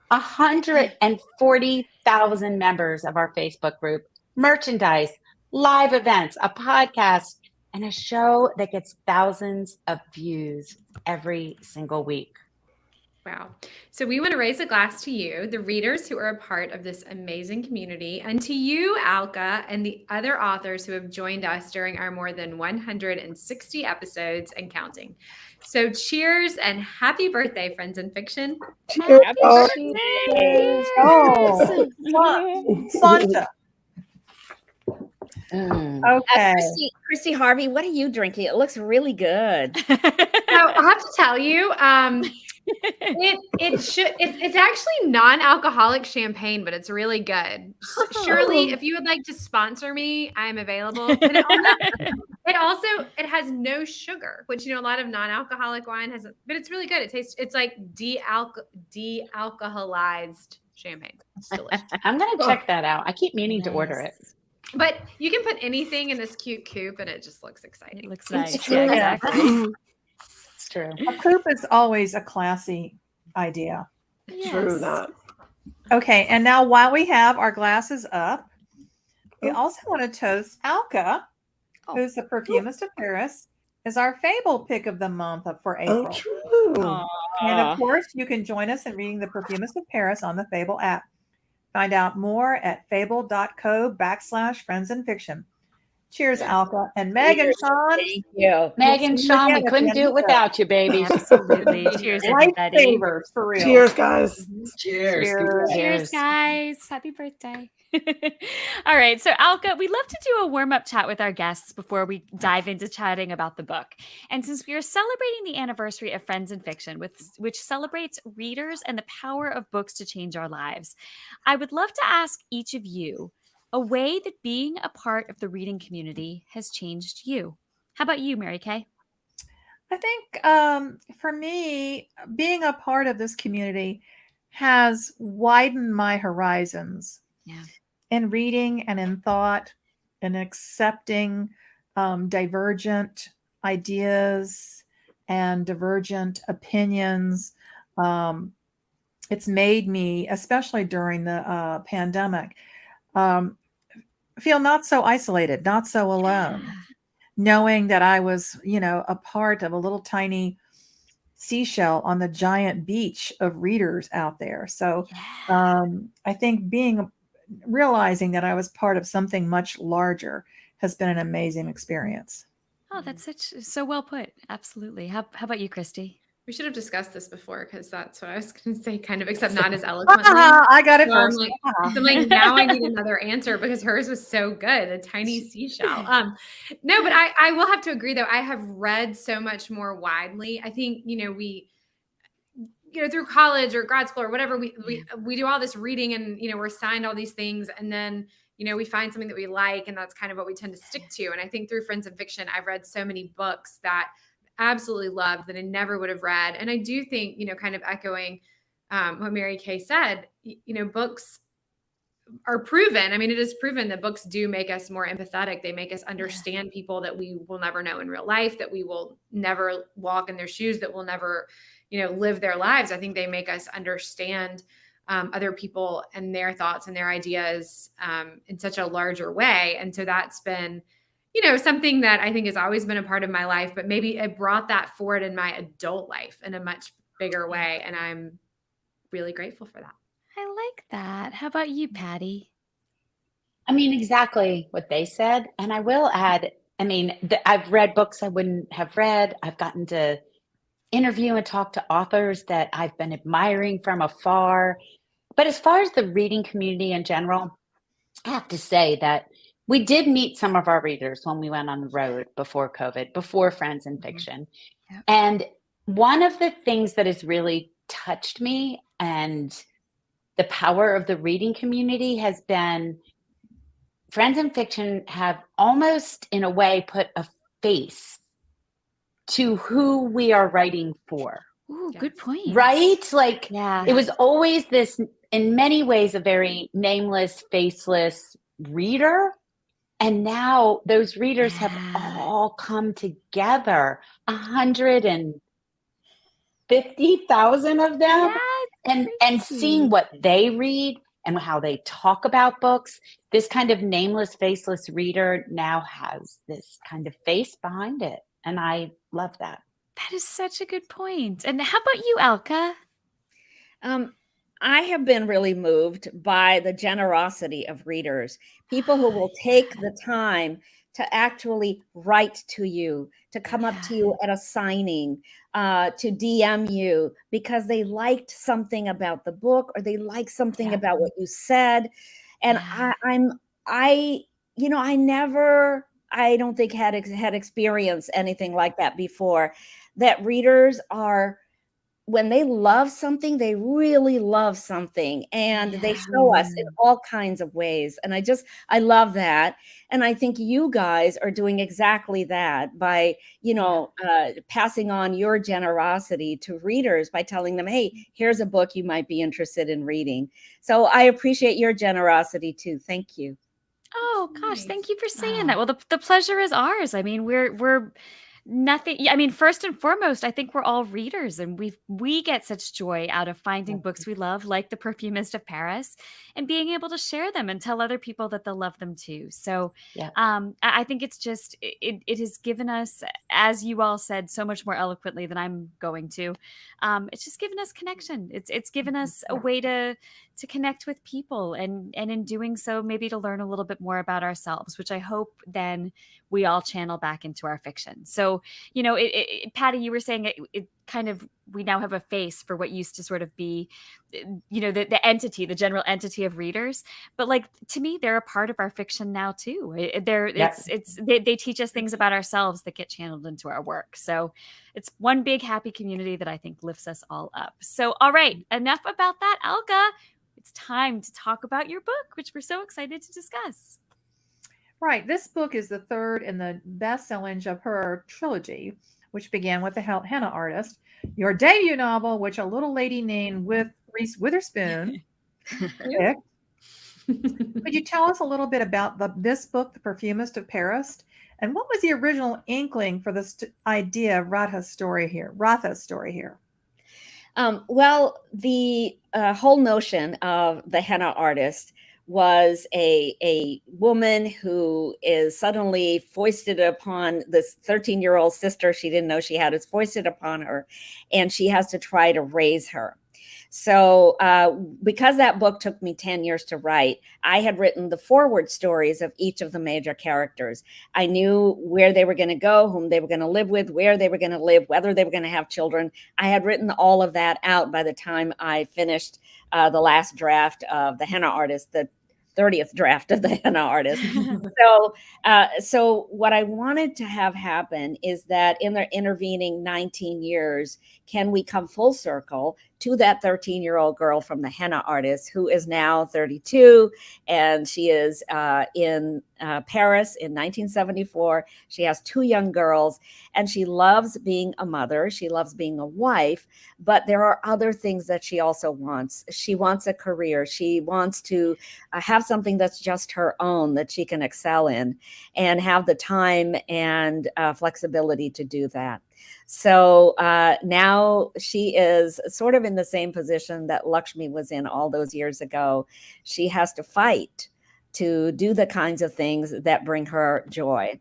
140,000 members of our Facebook group, merchandise, live events, a podcast, and a show that gets thousands of views every single week. Wow. So we want to raise a glass to you, the readers who are a part of this amazing community, and to you, Alka, and the other authors who have joined us during our more than 160 episodes and counting. So cheers and happy birthday, Friends in Fiction. Cheers. Happy birthday. Oh, Santa. Okay. Kristy Harvey, what are you drinking? It looks really good. So I have to tell you, it's actually non-alcoholic champagne, but it's really good. Surely, if you would like to sponsor me, I am available. And it has no sugar, which a lot of non-alcoholic wine has, but it's really good. It's like de-alcoholized champagne. It's delicious. I'm gonna check that out. I keep meaning to order it. But you can put anything in this cute coupe, and it just looks exciting. It looks nice. Yeah, exactly. It's true. A coupe is always a classy idea. True that. Okay, and now while we have our glasses up, we also want to toast Alka, who's the perfumist of Paris, is our Fable pick of the month for April. Oh, true. And of course, you can join us in reading The Perfumist of Paris on the Fable app. Find out more at fable.co/Friends in Fiction. Cheers, Alka. And Meg and Sean. Thank you. Meg and Sean, we couldn't do it without you, baby. Absolutely. Cheers, everybody. Lifesavers, for real. Cheers, guys. Cheers, guys. Happy birthday. All right. So, Alka, we'd love to do a warm-up chat with our guests before we dive into chatting about the book. And since we are celebrating the anniversary of Friends in Fiction, which celebrates readers and the power of books to change our lives, I would love to ask each of you a way that being a part of the reading community has changed you. How about you, Mary Kay? I think for me, being a part of this community has widened my horizons in reading and in thought and accepting divergent ideas and divergent opinions. It's made me, especially during the pandemic, feel not so isolated, not so alone. knowing that I was, a part of a little tiny seashell on the giant beach of readers out there. So I think realizing that I was part of something much larger has been an amazing experience. Oh, that's so well put. Absolutely. How about you, Kristy? We should have discussed this before, because that's what I was going to say, kind of, except not as eloquently. I got it So first. I'm like, now I need another answer, because hers was so good, a tiny seashell. No, but I will have to agree, though. I have read so much more widely. I think, we, through college or grad school or whatever, we do all this reading, and, we're assigned all these things, and then, we find something that we like, and that's kind of what we tend to stick to. And I think through Friends in Fiction, I've read so many books that absolutely loved that I never would have read. And I do think, kind of echoing what Mary Kay said, books are proven. I mean, it is proven that books do make us more empathetic. They make us understand people that we will never know in real life, that we will never walk in their shoes, that will never, live their lives. I think they make us understand other people and their thoughts and their ideas in such a larger way. And so that's been, something that I think has always been a part of my life, but maybe it brought that forward in my adult life in a much bigger way. And I'm really grateful for that. I like that. How about you, Patti? I mean, exactly what they said. And I will add, I've read books I wouldn't have read. I've gotten to interview and talk to authors that I've been admiring from afar. But as far as the reading community in general, I have to say that we did meet some of our readers when we went on the road before COVID, before Friends in Fiction. Yep. And one of the things that has really touched me and the power of the reading community has been Friends in Fiction have almost, in a way, put a face to who we are writing for. Ooh, good point. Right? It was always this, in many ways, a very nameless, faceless reader. And now those readers have all come together, 150,000 of them. And seeing what they read and how they talk about books, this kind of nameless, faceless reader now has this kind of face behind it. And I love that. That is such a good point. And how about you, Alka? I have been really moved by the generosity of readers, people who will take the time to actually write to you, to come up to you at a signing, to DM you because they liked something about the book or they liked something about what you said. And I don't think had experienced anything like that before. That readers are, when they love something, they really love something, and they show us in all kinds of ways. And I love that. And I think you guys are doing exactly that by, passing on your generosity to readers by telling them, hey, here's a book you might be interested in reading. So I appreciate your generosity too. Thank you. Oh gosh, thank you for saying that. Well, the pleasure is ours. I mean, we're nothing. I mean, first and foremost, I think we're all readers, and we get such joy out of finding books we love, like The Perfumist of Paris, and being able to share them and tell other people that they'll love them too. So, I think it's just it has given us, as you all said so much more eloquently than I'm going to. It's just given us connection. It's given us a way to connect with people, and in doing so, maybe to learn a little bit more about ourselves, which I hope then we all channel back into our fiction. So, Patti, you were saying it kind of, we now have a face for what used to sort of be, the entity, the general entity of readers. But to me, they're a part of our fiction now too. They teach us things about ourselves that get channeled into our work. So it's one big happy community that I think lifts us all up. So, all right, enough about that, Alka. It's time to talk about your book, which we're so excited to discuss. Right. This book is the third in the Bestselling of her trilogy, which began with The Henna Artist, your debut novel, which a little lady named Reese Witherspoon picked. Could you tell us a little bit about this book, The Perfumist of Paris? And what was the original inkling for this idea of Radha's story here? Well, the whole notion of The Henna Artist was a woman who is suddenly foisted upon this 13-year-old sister she didn't know she had. It's foisted upon her, and she has to try to raise her. So because that book took me 10 years to write, I had written the forward stories of each of the major characters. I knew where they were going to go, whom they were going to live with, where they were going to live, whether they were going to have children. I had written all of that out by the time I finished the last draft of The Henna Artist, the 30th draft of The Henna Artist. So what I wanted to have happen is that in the intervening 19 years, can we come full circle to that 13-year-old girl from The Henna Artist, who is now 32, and she is in Paris in 1974. She has 2 young girls, and she loves being a mother. She loves being a wife, but there are other things that she also wants. She wants a career. She wants to have something that's just her own, that she can excel in, and have the time and flexibility to do that. So now she is sort of in the same position that Lakshmi was in all those years ago. She has to fight to do the kinds of things that bring her joy.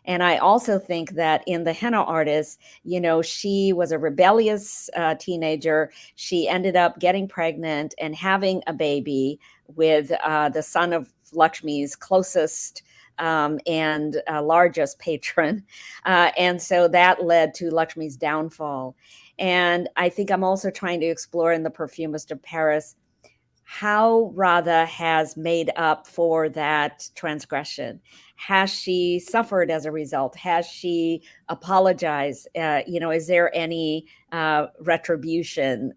And I also think that in The Henna Artist, you know, she was a rebellious teenager. She ended up getting pregnant and having a baby with the son of Lakshmi's closest and largest patron. And so that led to Lakshmi's downfall. And I think I'm also trying to explore in The Perfumist of Paris how Radha has made up for that transgression. Has she suffered as a result? Has she apologized? Is there any retribution,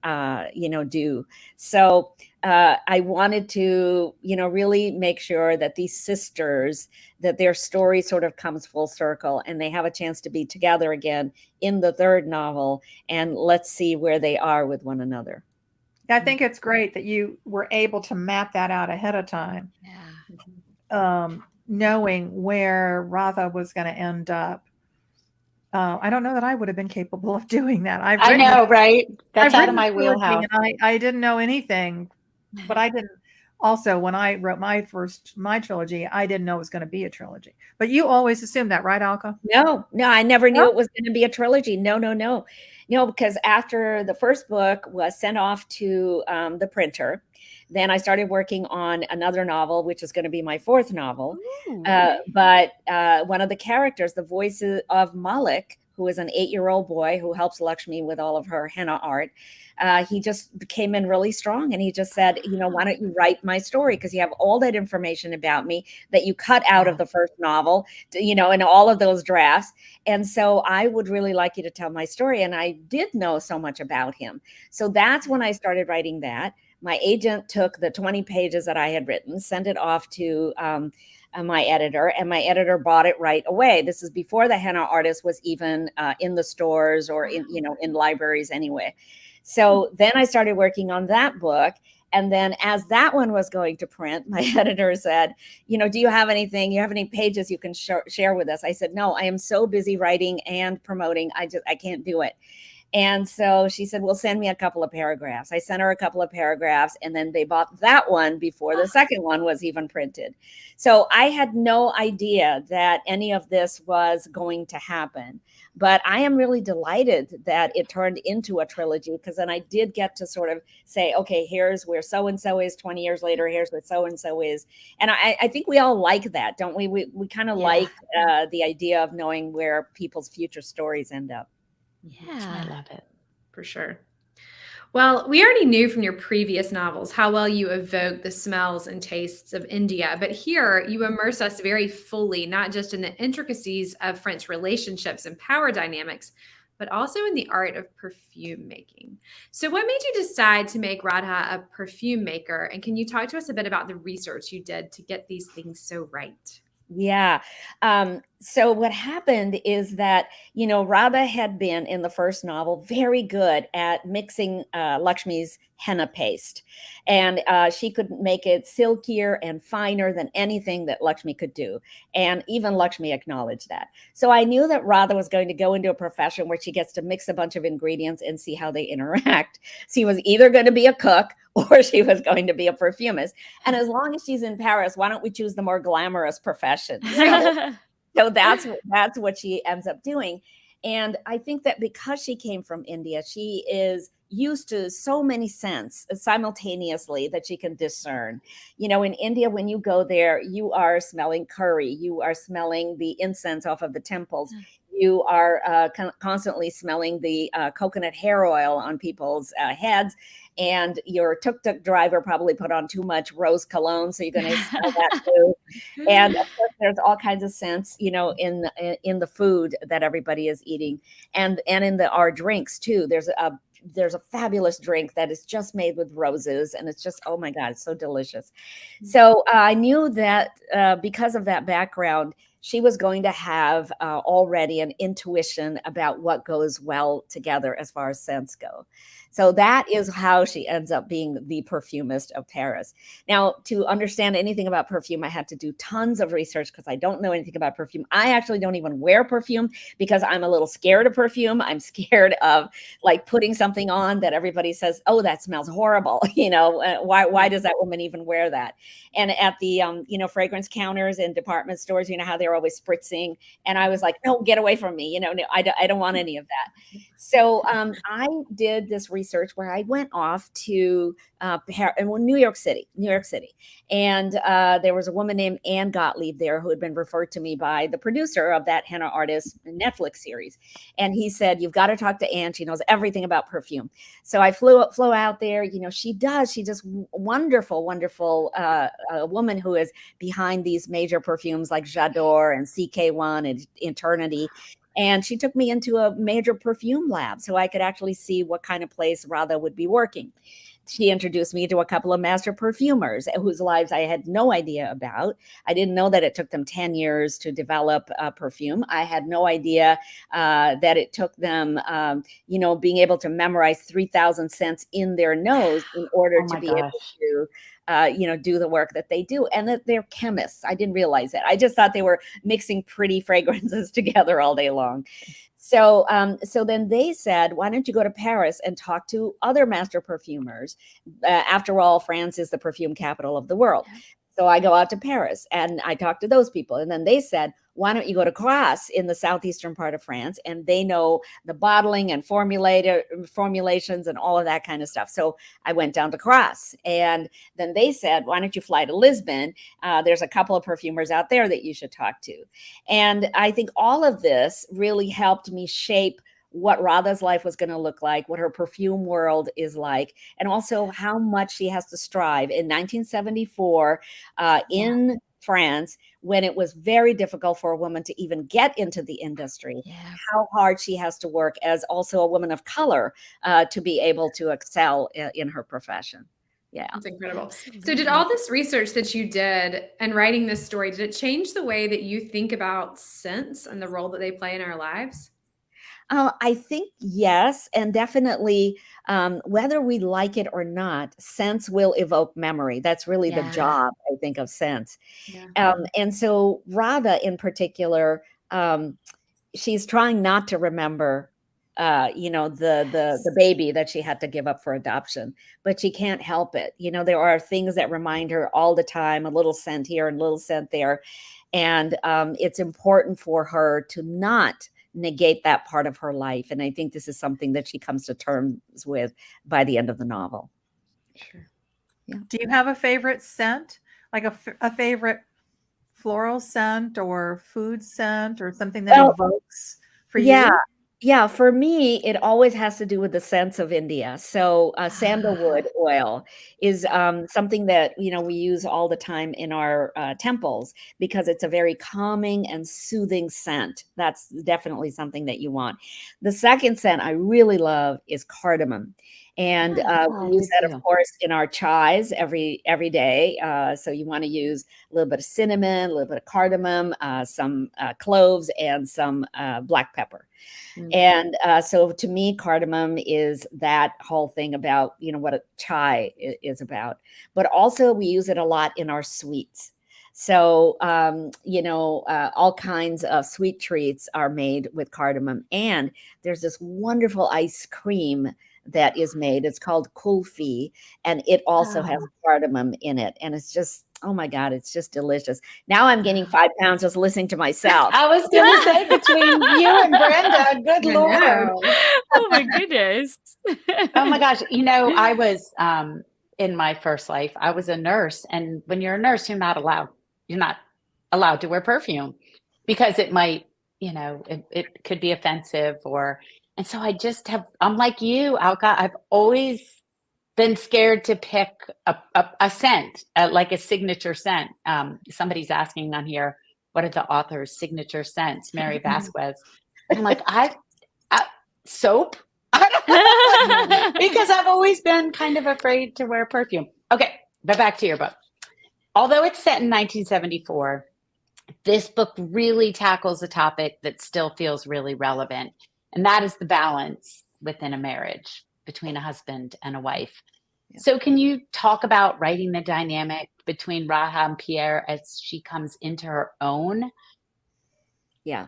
due? So I wanted to, really make sure that these sisters, that their story sort of comes full circle and they have a chance to be together again in the 3rd novel. And let's see where they are with one another. I think it's great that you were able to map that out ahead of time. Yeah. Knowing where Radha was going to end up. I don't know that I would have been capable of doing that. I know, right? That's out of my wheelhouse. And I didn't know anything, but I didn't. Also, when I wrote my trilogy, I didn't know it was going to be a trilogy. But you always assumed that, right, Alka? No, I never knew it was going to be a trilogy. No. Because after the first book was sent off to the printer, then I started working on another novel, which is going to be my 4th novel. But one of the characters, the voice of Malik, who is an 8-year-old boy who helps Lakshmi with all of her henna art, he just came in really strong. And he just said, why don't you write my story? Because you have all that information about me that you cut out of the first novel, in all of those drafts. And so I would really like you to tell my story. And I did know so much about him. So that's when I started writing that. My agent took the 20 pages that I had written, sent it off to my editor, and my editor bought it right away. This is before The Henna Artist was even in the stores or in libraries anyway. So then I started working on that book. And then as that one was going to print, my editor said, do you have anything? You have any pages you can share with us? I said, no, I am so busy writing and promoting. I can't do it. And so she said, well, send me a couple of paragraphs. I sent her a couple of paragraphs, and then they bought that one before the second one was even printed. So I had no idea that any of this was going to happen. But I am really delighted that it turned into a trilogy, because then I did get to sort of say, okay, here's where so-and-so is 20 years later. Here's where so-and-so is. And I think we all like that, don't we? We kind of like the idea of knowing where people's future stories end up. Yeah, I love it. For sure. Well, we already knew from your previous novels how well you evoke the smells and tastes of India, but here you immerse us very fully, not just in the intricacies of French relationships and power dynamics, but also in the art of perfume making. So what made you decide to make Radha a perfume maker? And can you talk to us a bit about the research you did to get these things so right? Yeah. So what happened is that, Radha had been in the first novel very good at mixing Lakshmi's henna paste. And she could make it silkier and finer than anything that Lakshmi could do. And even Lakshmi acknowledged that. So I knew that Radha was going to go into a profession where she gets to mix a bunch of ingredients and see how they interact. She was either going to be a cook or she was going to be a perfumist. And as long as she's in Paris, why don't we choose the more glamorous profession? So that's what she ends up doing. And I think that because she came from India, she is used to so many scents simultaneously that she can discern. In India, when you go there, you are smelling curry, you are smelling the incense off of the temples. You are constantly smelling the coconut hair oil on people's heads. And your tuk-tuk driver probably put on too much rose cologne, so you're going to smell that too. And of course, there's all kinds of scents, in the food that everybody is eating, and in our drinks too. There's a fabulous drink that is just made with roses, and it's just, oh my God, it's so delicious. So I knew that because of that background, she was going to have already an intuition about what goes well together as far as scents go. So that is how she ends up being the perfumist of Paris. Now, to understand anything about perfume, I had to do tons of research because I don't know anything about perfume. I actually don't even wear perfume because I'm a little scared of perfume. I'm scared of like putting something on that everybody says, oh, that smells horrible. Why does that woman even wear that? And at the, fragrance counters in department stores, how they're always spritzing. And I was like, no, get away from me. No, I don't want any of that. So I did this research where I went off to New York City. And there was a woman named Anne Gottlieb there who had been referred to me by the producer of that Henna Artist Netflix series. And he said, you've got to talk to Anne. She knows everything about perfume. So I flew out there. She's just wonderful, wonderful a woman who is behind these major perfumes like J'adore and CK1 and Eternity. And she took me into a major perfume lab so I could actually see what kind of place Radha would be working. She introduced me to a couple of master perfumers whose lives I had no idea about. I didn't know that it took them 10 years to develop perfume. I had no idea that it took them, being able to memorize 3,000 scents in their nose in order to be able to do the work that they do, and that they're chemists. I didn't realize that. I just thought they were mixing pretty fragrances together all day long. So then they said, why don't you go to Paris and talk to other master perfumers? After all, France is the perfume capital of the world. So I go out to Paris and I talk to those people. And then they said, why don't you go to Grasse in the southeastern part of France? And they know the bottling and formulations and all of that kind of stuff. So I went down to Grasse. And then they said, why don't you fly to Lisbon? There's a couple of perfumers out there that you should talk to. And I think all of this really helped me shape what Radha's life was going to look like, what her perfume world is like, and also how much she has to strive. In 1974, in France, when it was very difficult for a woman to even get into the industry, how hard she has to work as also a woman of color to be able to excel in her profession. Yeah. That's incredible. So did all this research that you did and writing this story, did it change the way that you think about scents and the role that they play in our lives? I think yes, and definitely whether we like it or not, scents will evoke memory. That's really the job, I think, of scents. And so Radha in particular, she's trying not to remember the baby that she had to give up for adoption, but she can't help it. There are things that remind her all the time, a little scent here and a little scent there. And it's important for her to not negate that part of her life. And I think this is something that she comes to terms with by the end of the novel. Sure. Yeah. Do you have a favorite scent, like a favorite floral scent or food scent or something that evokes for you? Yeah, for me, it always has to do with the scents of India. So sandalwood oil is something that, we use all the time in our temples because it's a very calming and soothing scent. That's definitely something that you want. The second scent I really love is cardamom. And Oh, we use good that, too. of course, in our chais every day. So you want to use a little bit of cinnamon, a little bit of cardamom, some cloves, and some black pepper. And so to me, cardamom is that whole thing about, what a chai is about. But also we use it a lot in our sweets. So, all kinds of sweet treats are made with cardamom. And there's this wonderful ice cream that is made. It's called kulfi, and it also has cardamom in it. And it's just, oh my God, it's just delicious. Now I'm gaining 5 pounds just listening to myself. I was going to say, between you and Brenda, good I Lord. know. Oh my goodness. Oh my gosh. I was in my first life, I was a nurse. And when you're a nurse, you're not allowed to wear perfume because it might, it could be offensive and so I'm like you, Alka. I've always been scared to pick a scent, like a signature scent. Somebody's asking on here, what are the author's signature scents? Mary Vasquez. And I'm like, soap? I don't know. Because I've always been kind of afraid to wear perfume. Okay, but back to your book. Although it's set in 1974, this book really tackles a topic that still feels really relevant, and that is the balance within a marriage between a husband and a wife. Yeah. So can you talk about writing the dynamic between Raha and Pierre as she comes into her own? Yeah.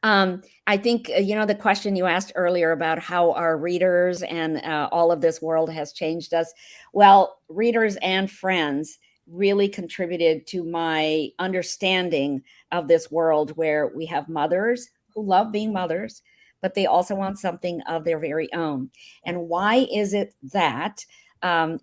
I think, the question you asked earlier about how our readers and all of this world has changed us. Well, readers and friends really contributed to my understanding of this world where we have mothers who love being mothers, but they also want something of their very own. And why is it that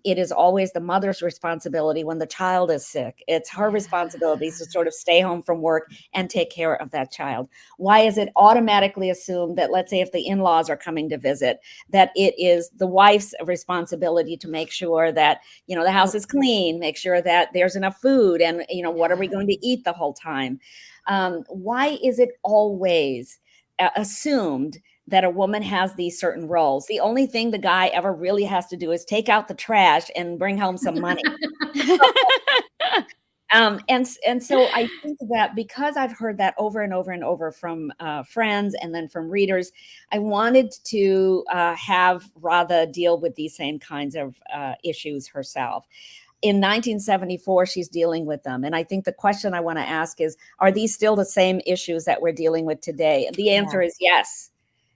it is always the mother's responsibility when the child is sick? It's her responsibility to sort of stay home from work and take care of that child. Why is it automatically assumed that, let's say, if the in-laws are coming to visit, that it is the wife's responsibility to make sure that, the house is clean, make sure that there's enough food, and, what are we going to eat the whole time? Why is it always assumed that a woman has these certain roles? The only thing the guy ever really has to do is take out the trash and bring home some money. And so I think that because I've heard that over and over and over from friends and then from readers, I wanted to have Radha deal with these same kinds of issues herself. In 1974, she's dealing with them. And I think the question I want to ask is, are these still the same issues that we're dealing with today? And the answer is yes.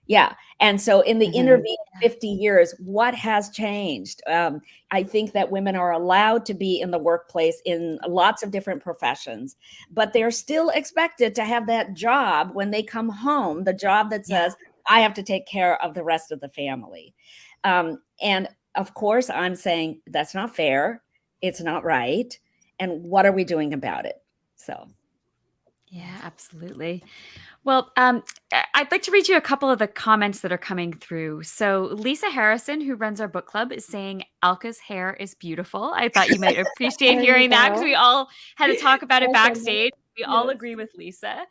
Yeah. And so in the intervening 50 years, what has changed? I think that women are allowed to be in the workplace in lots of different professions, but they're still expected to have that job when they come home, the job that says, I have to take care of the rest of the family. And of course, I'm saying that's not fair. It's not right. And what are we doing about it? So. Yeah, absolutely. Well, I'd like to read you a couple of the comments that are coming through. So Lisa Harrison, who runs our book club, is saying Alka's hair is beautiful. I thought you might appreciate hearing that because we all had to talk about it backstage. We all agree with Lisa.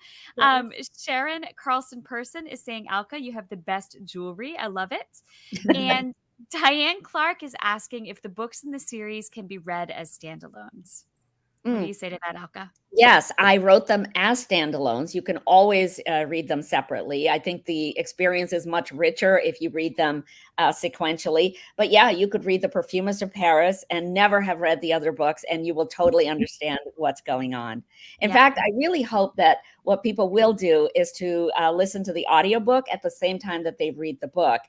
Sharon Carlson Person is saying, Alka, you have the best jewelry. I love it. And Diane Clark is asking if the books in the series can be read as standalones. What do you say to that, Alka? Yes, I wrote them as standalones. You can always read them separately. I think the experience is much richer if you read them sequentially. But yeah, you could read The Perfumist of Paris and never have read the other books, and you will totally understand what's going on. In fact, I really hope that what people will do is to listen to the audiobook at the same time that they read the book,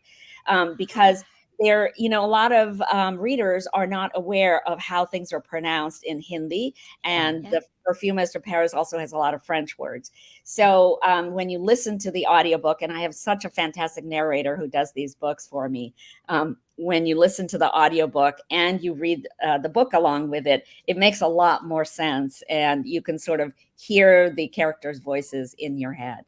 because there, a lot of readers are not aware of how things are pronounced in Hindi, and The Perfumist of Paris also has a lot of French words. So when you listen to the audiobook, and I have such a fantastic narrator who does these books for me, when you listen to the audiobook and you read the book along with it, it makes a lot more sense, and you can sort of hear the characters' voices in your head.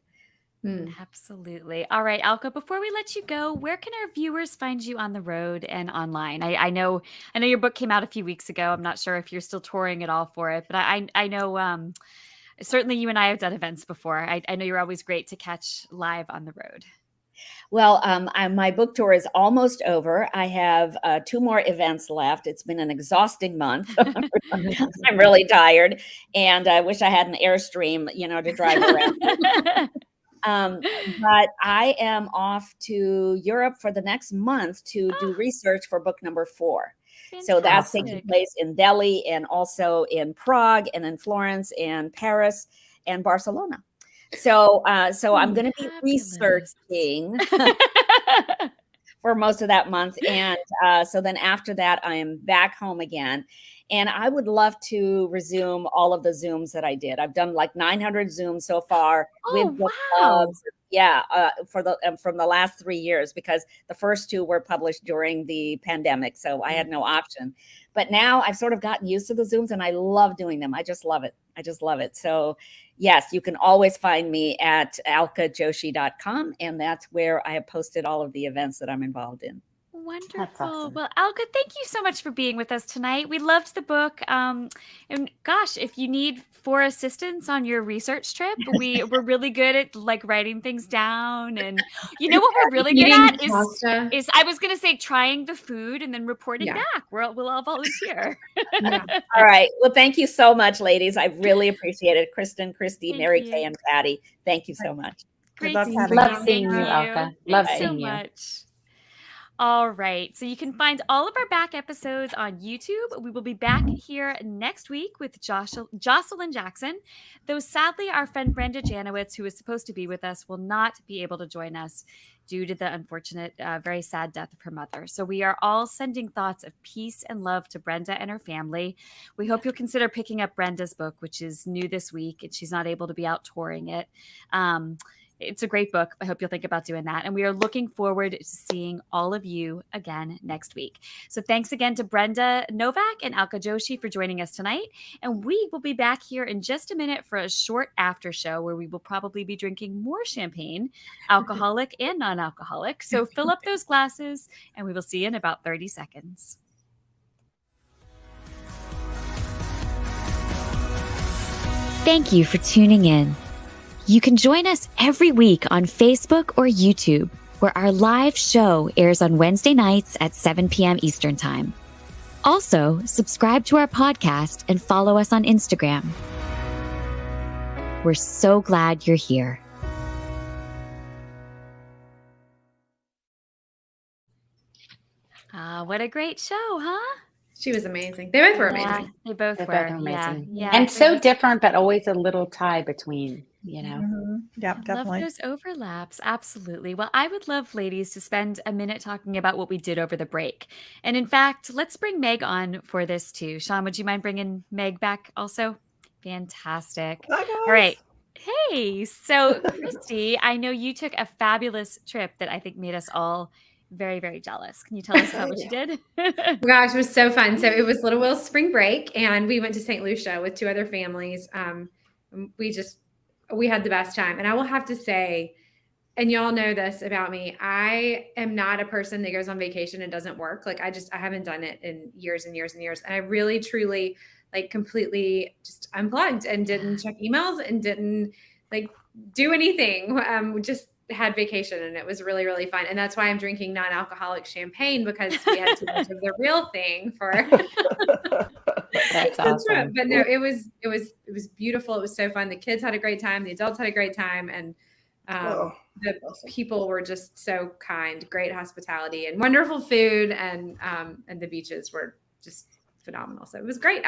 Absolutely. All right, Alka, before we let you go, where can our viewers find you on the road and online? I know your book came out a few weeks ago. I'm not sure if you're still touring at all for it, but I know certainly you and I have done events before. I know you're always great to catch live on the road. Well, my book tour is almost over. I have 2 more events left. It's been an exhausting month. I'm really tired, and I wish I had an Airstream, to drive around. But I am off to Europe for the next month to do research for book number 4. So that's taking place in Delhi and also in Prague and in Florence and Paris and Barcelona. So I'm going to be researching for most of that month. And so then after that, I am back home again. And I would love to resume all of the Zooms that I did. I've done like 900 Zooms so far with book clubs. Yeah, from the last 3 years, because the first 2 were published during the pandemic, so I had no option. But now I've sort of gotten used to the Zooms, and I love doing them. I just love it. So yes, you can always find me at alkajoshi.com, and that's where I have posted all of the events that I'm involved in. Wonderful. Awesome. Well, Alka, thank you so much for being with us tonight. We loved the book. And gosh, if you need 4 assistants on your research trip, we're really good at like writing things down. And you know what we're really good at is I was going to say trying the food and then reporting back. We'll all volunteer. All right. Well, thank you so much, ladies. I really appreciate it. Kristin, Kristy, Mary Kay, and Patti. Thank you so much. Great love to having see Love seeing you, Alka. Love so seeing you. much. All right. So you can find all of our back episodes on YouTube. We will be back here next week with Jocelyn Jackson, though sadly our friend Brenda Janowitz, who is supposed to be with us, will not be able to join us due to the unfortunate, very sad death of her mother. So we are all sending thoughts of peace and love to Brenda and her family. We hope you'll consider picking up Brenda's book, which is new this week, and she's not able to be out touring it. It's a great book. I hope you'll think about doing that. And we are looking forward to seeing all of you again next week. So thanks again to Brenda Novak and Alka Joshi for joining us tonight. And we will be back here in just a minute for a short after show where we will probably be drinking more champagne, alcoholic and non-alcoholic. So fill up those glasses and we will see you in about 30 seconds. Thank you for tuning in. You can join us every week on Facebook or YouTube, where our live show airs on Wednesday nights at 7 p.m. Eastern Time. Also, subscribe to our podcast and follow us on Instagram. We're so glad you're here. What a great show, huh? She was amazing. They both were amazing. Yeah, they both They're were. both amazing. Yeah. And so different, but always a little tie between, Yeah, definitely. Love those overlaps. Absolutely. Well, I would love, ladies, to spend a minute talking about what we did over the break. And in fact, let's bring Meg on for this too. Sean, would you mind bringing Meg back also? Fantastic. Hi, guys. All right. Hey, so Kristy, I know you took a fabulous trip that I think made us all very, very jealous. Can you tell us about what you did? Gosh, it was so fun. So it was Little Will's spring break, and we went to St. Lucia with 2 other families. We had the best time. And I will have to say, and y'all know this about me, I am not a person that goes on vacation and doesn't work. Like I haven't done it in years and years and years. And I really, truly like completely just unplugged and didn't check emails and didn't like do anything. Just had vacation, and it was really, really fun. And that's why I'm drinking non-alcoholic champagne, because we had too much of the real thing for That's awesome. But no, it was beautiful. It was so fun. The kids had a great time. The adults had a great time. And the people were just so kind, great hospitality and wonderful food. And the beaches were just phenomenal. So it was great.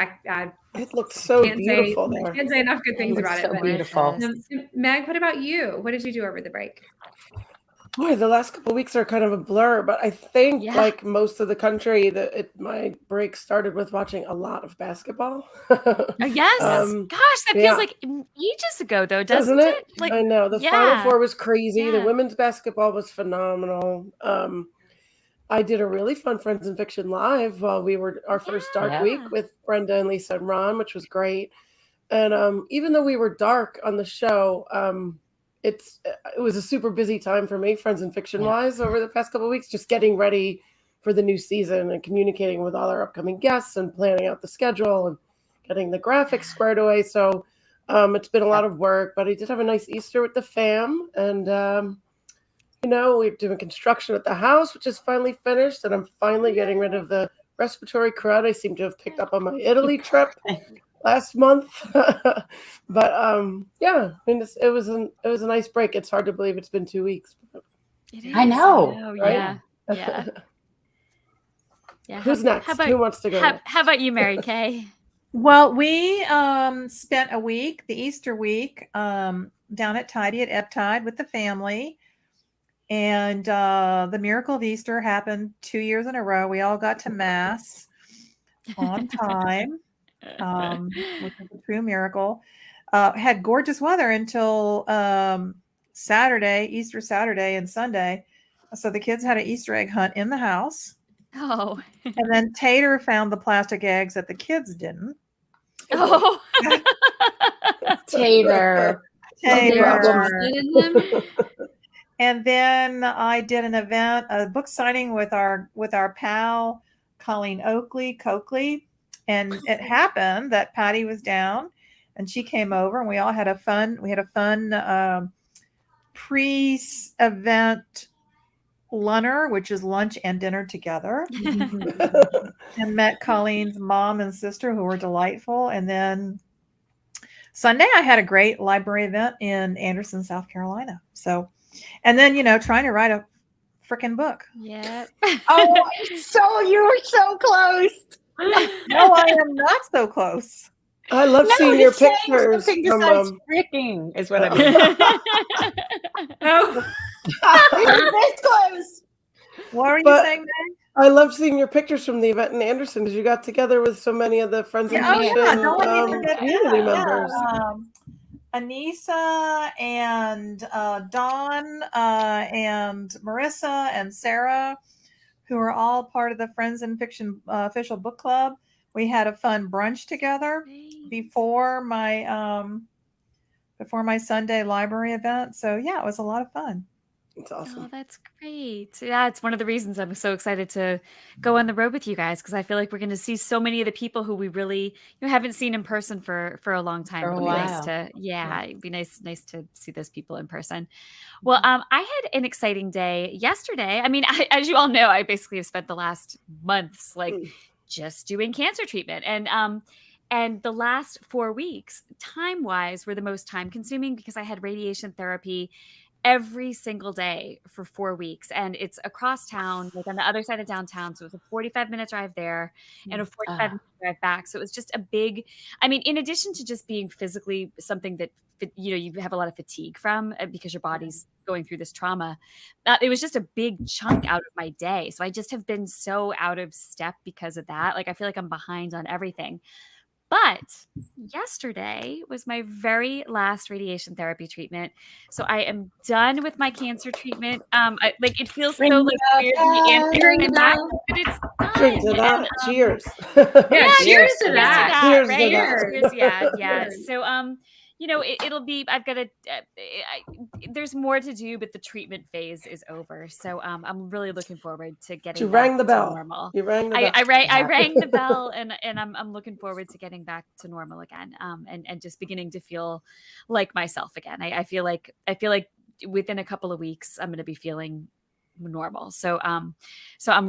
It looked so beautiful there. I can't say enough good things about it. So beautiful. Meg, what about you? What did you do over the break? Boy, the last couple of weeks are kind of a blur, but I think like most of the country, my break started with watching a lot of basketball. Yes. Gosh, that feels like ages ago, though, doesn't it? Like, I know. The Final Four was crazy. Yeah. The women's basketball was phenomenal. I did a really fun Friends in Fiction Live while we were our first dark week with Brenda and Lisa and Ron, which was great. And even though we were dark on the show, it was a super busy time for me, Friends in Fiction wise, over the past couple of weeks, just getting ready for the new season and communicating with all our upcoming guests and planning out the schedule and getting the graphics squared away. So it's been a lot of work, but I did have a nice Easter with the fam, and we're doing construction at the house, which is finally finished, and I'm finally getting rid of the respiratory crud I seem to have picked up on my Italy trip last month. But yeah, I mean, it was a nice break. It's hard to believe it's been 2 weeks. It is. I know. Right? Yeah. Who's next? Who wants to go? How about you, Mary Kay? Well, we spent a week, the Easter week, down at Tidy at Ebb Tide with the family. And the miracle of Easter happened 2 years in a row. We all got to Mass on time, which is a true miracle. Had gorgeous weather until Saturday, Easter Saturday and Sunday. So the kids had an Easter egg hunt in the house. Oh. And then Tater found the plastic eggs that the kids didn't. Oh. Tater. And then I did an event, a book signing with our pal Colleen Coakley. And it happened that Patti was down and she came over and we all had a fun pre-event lunner, which is lunch and dinner together. And met Colleen's mom and sister who were delightful. And then Sunday I had a great library event in Anderson, South Carolina. So, and then, trying to write a freaking book. Yeah. Oh, so you were so close. No, I am not so close. I love seeing your pictures. Something besides freaking is what I mean. Oh, You're this close. what are you saying, Meg? I love seeing your pictures from the event in Anderson because you got together with so many of the Friends and Fiction community members. Anissa and Dawn and Marissa and Sarah, who are all part of the Friends and Fiction official book club. We had a fun brunch together before my Sunday library event. So yeah, it was a lot of fun. It's awesome. Oh, that's great. Yeah, it's one of the reasons I'm so excited to go on the road with you guys because I feel like we're going to see so many of the people who we really haven't seen in person for a long time. For a It'd be nice while. it'd be nice to see those people in person. Well, I had an exciting day yesterday. I mean, as you all know, I basically have spent the last months just doing cancer treatment, and the last 4 weeks, time-wise, were the most time-consuming because I had radiation therapy every single day for 4 weeks. And it's across town, like on the other side of downtown. So it was a 45-minute drive there and a 45-minute drive back. So it was just a big, in addition to just being physically something that, you have a lot of fatigue from because your body's going through this trauma. It was just a big chunk out of my day. So I just have been so out of step because of that. Like, I feel like I'm behind on everything. But yesterday was my very last radiation therapy treatment. So I am done with my cancer treatment. It feels so weird to be answering back, but it's done. Drink to that. Cheers. Yeah, cheers to that. Cheers Right? to that. Cheers, yeah. So it'll be, I've got to, there's more to do, but the treatment phase is over. So I'm really looking forward to getting You rang the back to bell. normal. You rang the bell. I rang the bell and I'm looking forward to getting back to normal again. And just beginning to feel like myself again. I feel like within a couple of weeks, I'm going to be feeling normal. So I'm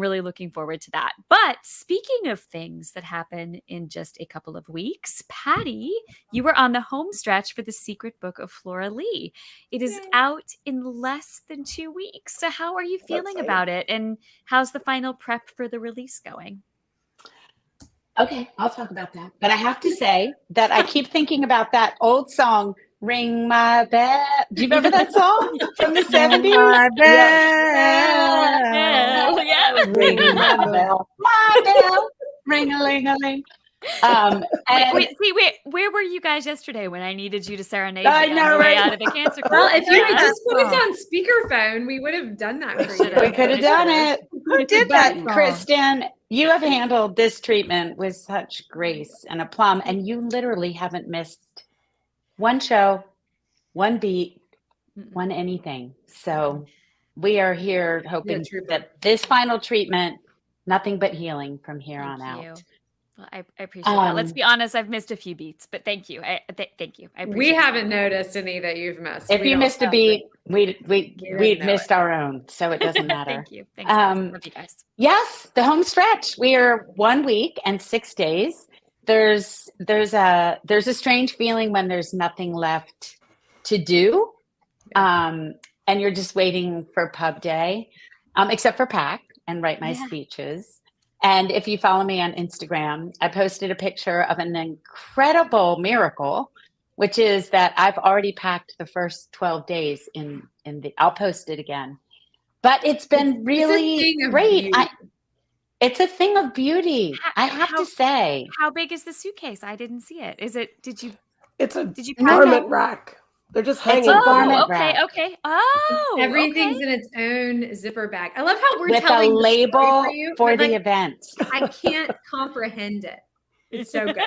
really looking forward to that. But speaking of things that happen in just a couple of weeks, Patti, you were on the home stretch for The Secret Book of Flora Lee. It is out in less than 2 weeks. So how are you feeling about it? And how's the final prep for the release going? Okay, I'll talk about that. But I have to say that I keep thinking about that old song, Ring My Bell. Do you remember that song from the 70s? My bell. Yeah. Ring my bell. My bell. Ring-a-ling-a-ling. Where were you guys yesterday when I needed you to serenade I me know, on the way right? out of the cancer clinic? Well, if you had just put us on speakerphone, we would have done that for you. We could have done it. Who did But that song? Kristin, you have handled this treatment with such grace and aplomb, and you literally haven't missed one show, one beat, one anything. So we are here hoping that this final treatment, nothing but healing from here on out. Well, I appreciate that. Let's be honest, I've missed a few beats, but thank you. Thank you. I appreciate We haven't noticed any that you've missed. If you missed a beat, we'd missed our own, so it doesn't matter. Thank you. Thanks, guys. Love you guys. Yes, the home stretch. We are 1 week and 6 days. There's a strange feeling when there's nothing left to do, and you're just waiting for pub day, except for pack and write my speeches. And if you follow me on Instagram, I posted a picture of an incredible miracle, which is that I've already packed the first 12 days I'll post it again. But it's been really great. It's a thing of beauty. I have to say. How big is the suitcase? I didn't see it. It's a garment rack. They're just hanging. Okay. Oh, everything's in its own zipper bag. I love how we're with telling a label for the like, event. I can't comprehend it. It's so good.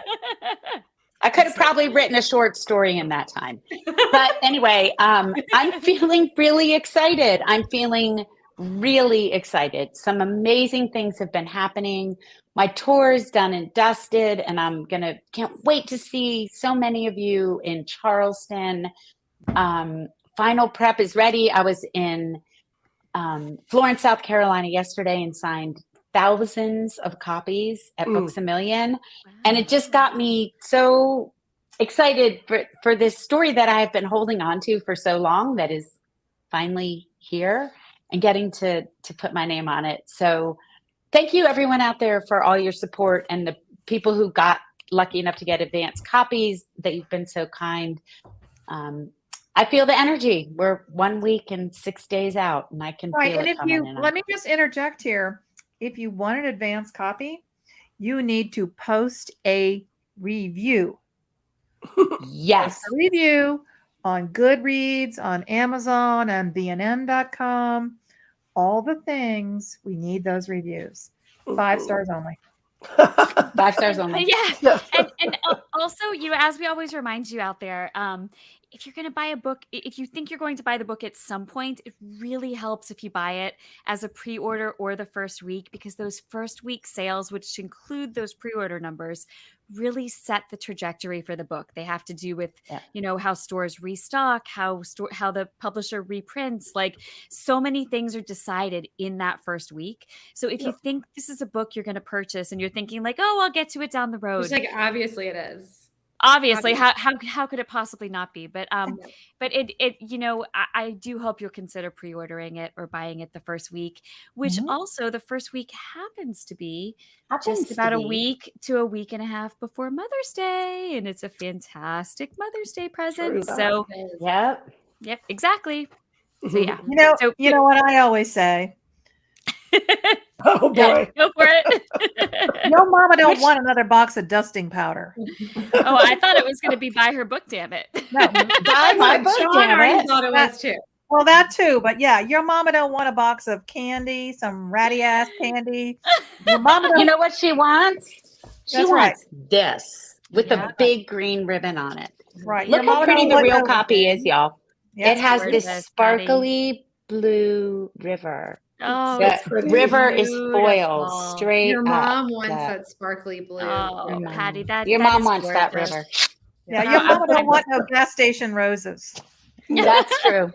I could have probably written a short story in that time. But anyway, I'm feeling really excited. Some amazing things have been happening. My tour is done and dusted, and can't wait to see so many of you in Charleston. Final prep is ready. I was in Florence, South Carolina yesterday and signed thousands of copies at Books A Million. Wow. And it just got me so excited for this story that I have been holding on to for so long that is finally here and getting to put my name on it. So thank you everyone out there for all your support and the people who got lucky enough to get advanced copies, that you've been so kind. I feel the energy. We're 1 week and 6 days out, and I can feel it coming in. Let me just interject here. If you want an advanced copy, you need to post a review. Yes. A review on Goodreads, on Amazon, and BNN.com. All the things. We need those reviews. 5 stars only. 5 stars only. Yeah. And also, as we always remind you out there, if you're going to buy a book, if you think you're going to buy the book at some point, it really helps if you buy it as a pre-order or the first week, because those first week sales, which include those pre-order numbers, really set the trajectory for the book. They have to do with, how stores restock, how the publisher reprints, like so many things are decided in that first week. So if you think this is a book you're going to purchase and you're thinking like, oh, I'll get to it down the road. It's like, obviously it is. Obviously, how could it possibly not be? But I do hope you'll consider pre-ordering it or buying it the first week, which also the first week happens to be just about a week to a week and a half before Mother's Day, and it's a fantastic Mother's Day present. So, yep, exactly. So yeah, you know what I always say. Oh boy, yeah, go for it. Your mama don't want another box of dusting powder. Oh, I thought it was going to be buy her book. Damn it! No, buy my book. Damn it! Thought it was too. Well, that too, but yeah, your mama don't want a box of candy, some ratty ass candy. Your mama don't. You know what she wants? She wants this with a big green ribbon on it. Right. Look how pretty the real copy is, y'all. Yes, it has this sparkly blue river. Oh, the river is foiled straight. Your mom wants that sparkly blue. Oh, Patti, your mom wants that river. Yeah, your mom don't want no gas station roses. That's true.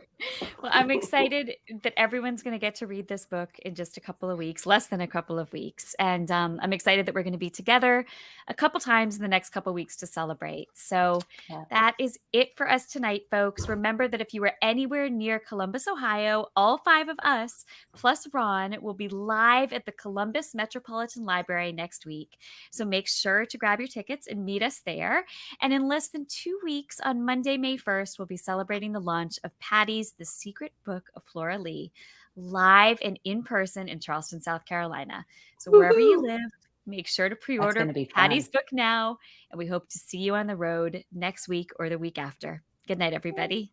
Well, I'm excited that everyone's going to get to read this book in just a couple of weeks, less than a couple of weeks. And I'm excited that we're going to be together a couple times in the next couple of weeks to celebrate. So that is it for us tonight, folks. Remember that if you are anywhere near Columbus, Ohio, all 5 of us, plus Ron, will be live at the Columbus Metropolitan Library next week. So make sure to grab your tickets and meet us there. And in less than 2 weeks, on Monday, May 1st, we'll be celebrating the launch of Patti's The Secret Book of Flora Lee, live and in person in Charleston, South Carolina. So wherever you live, make sure to pre-order Patti's book now, and we hope to see you on the road next week or the week after. Good night, everybody.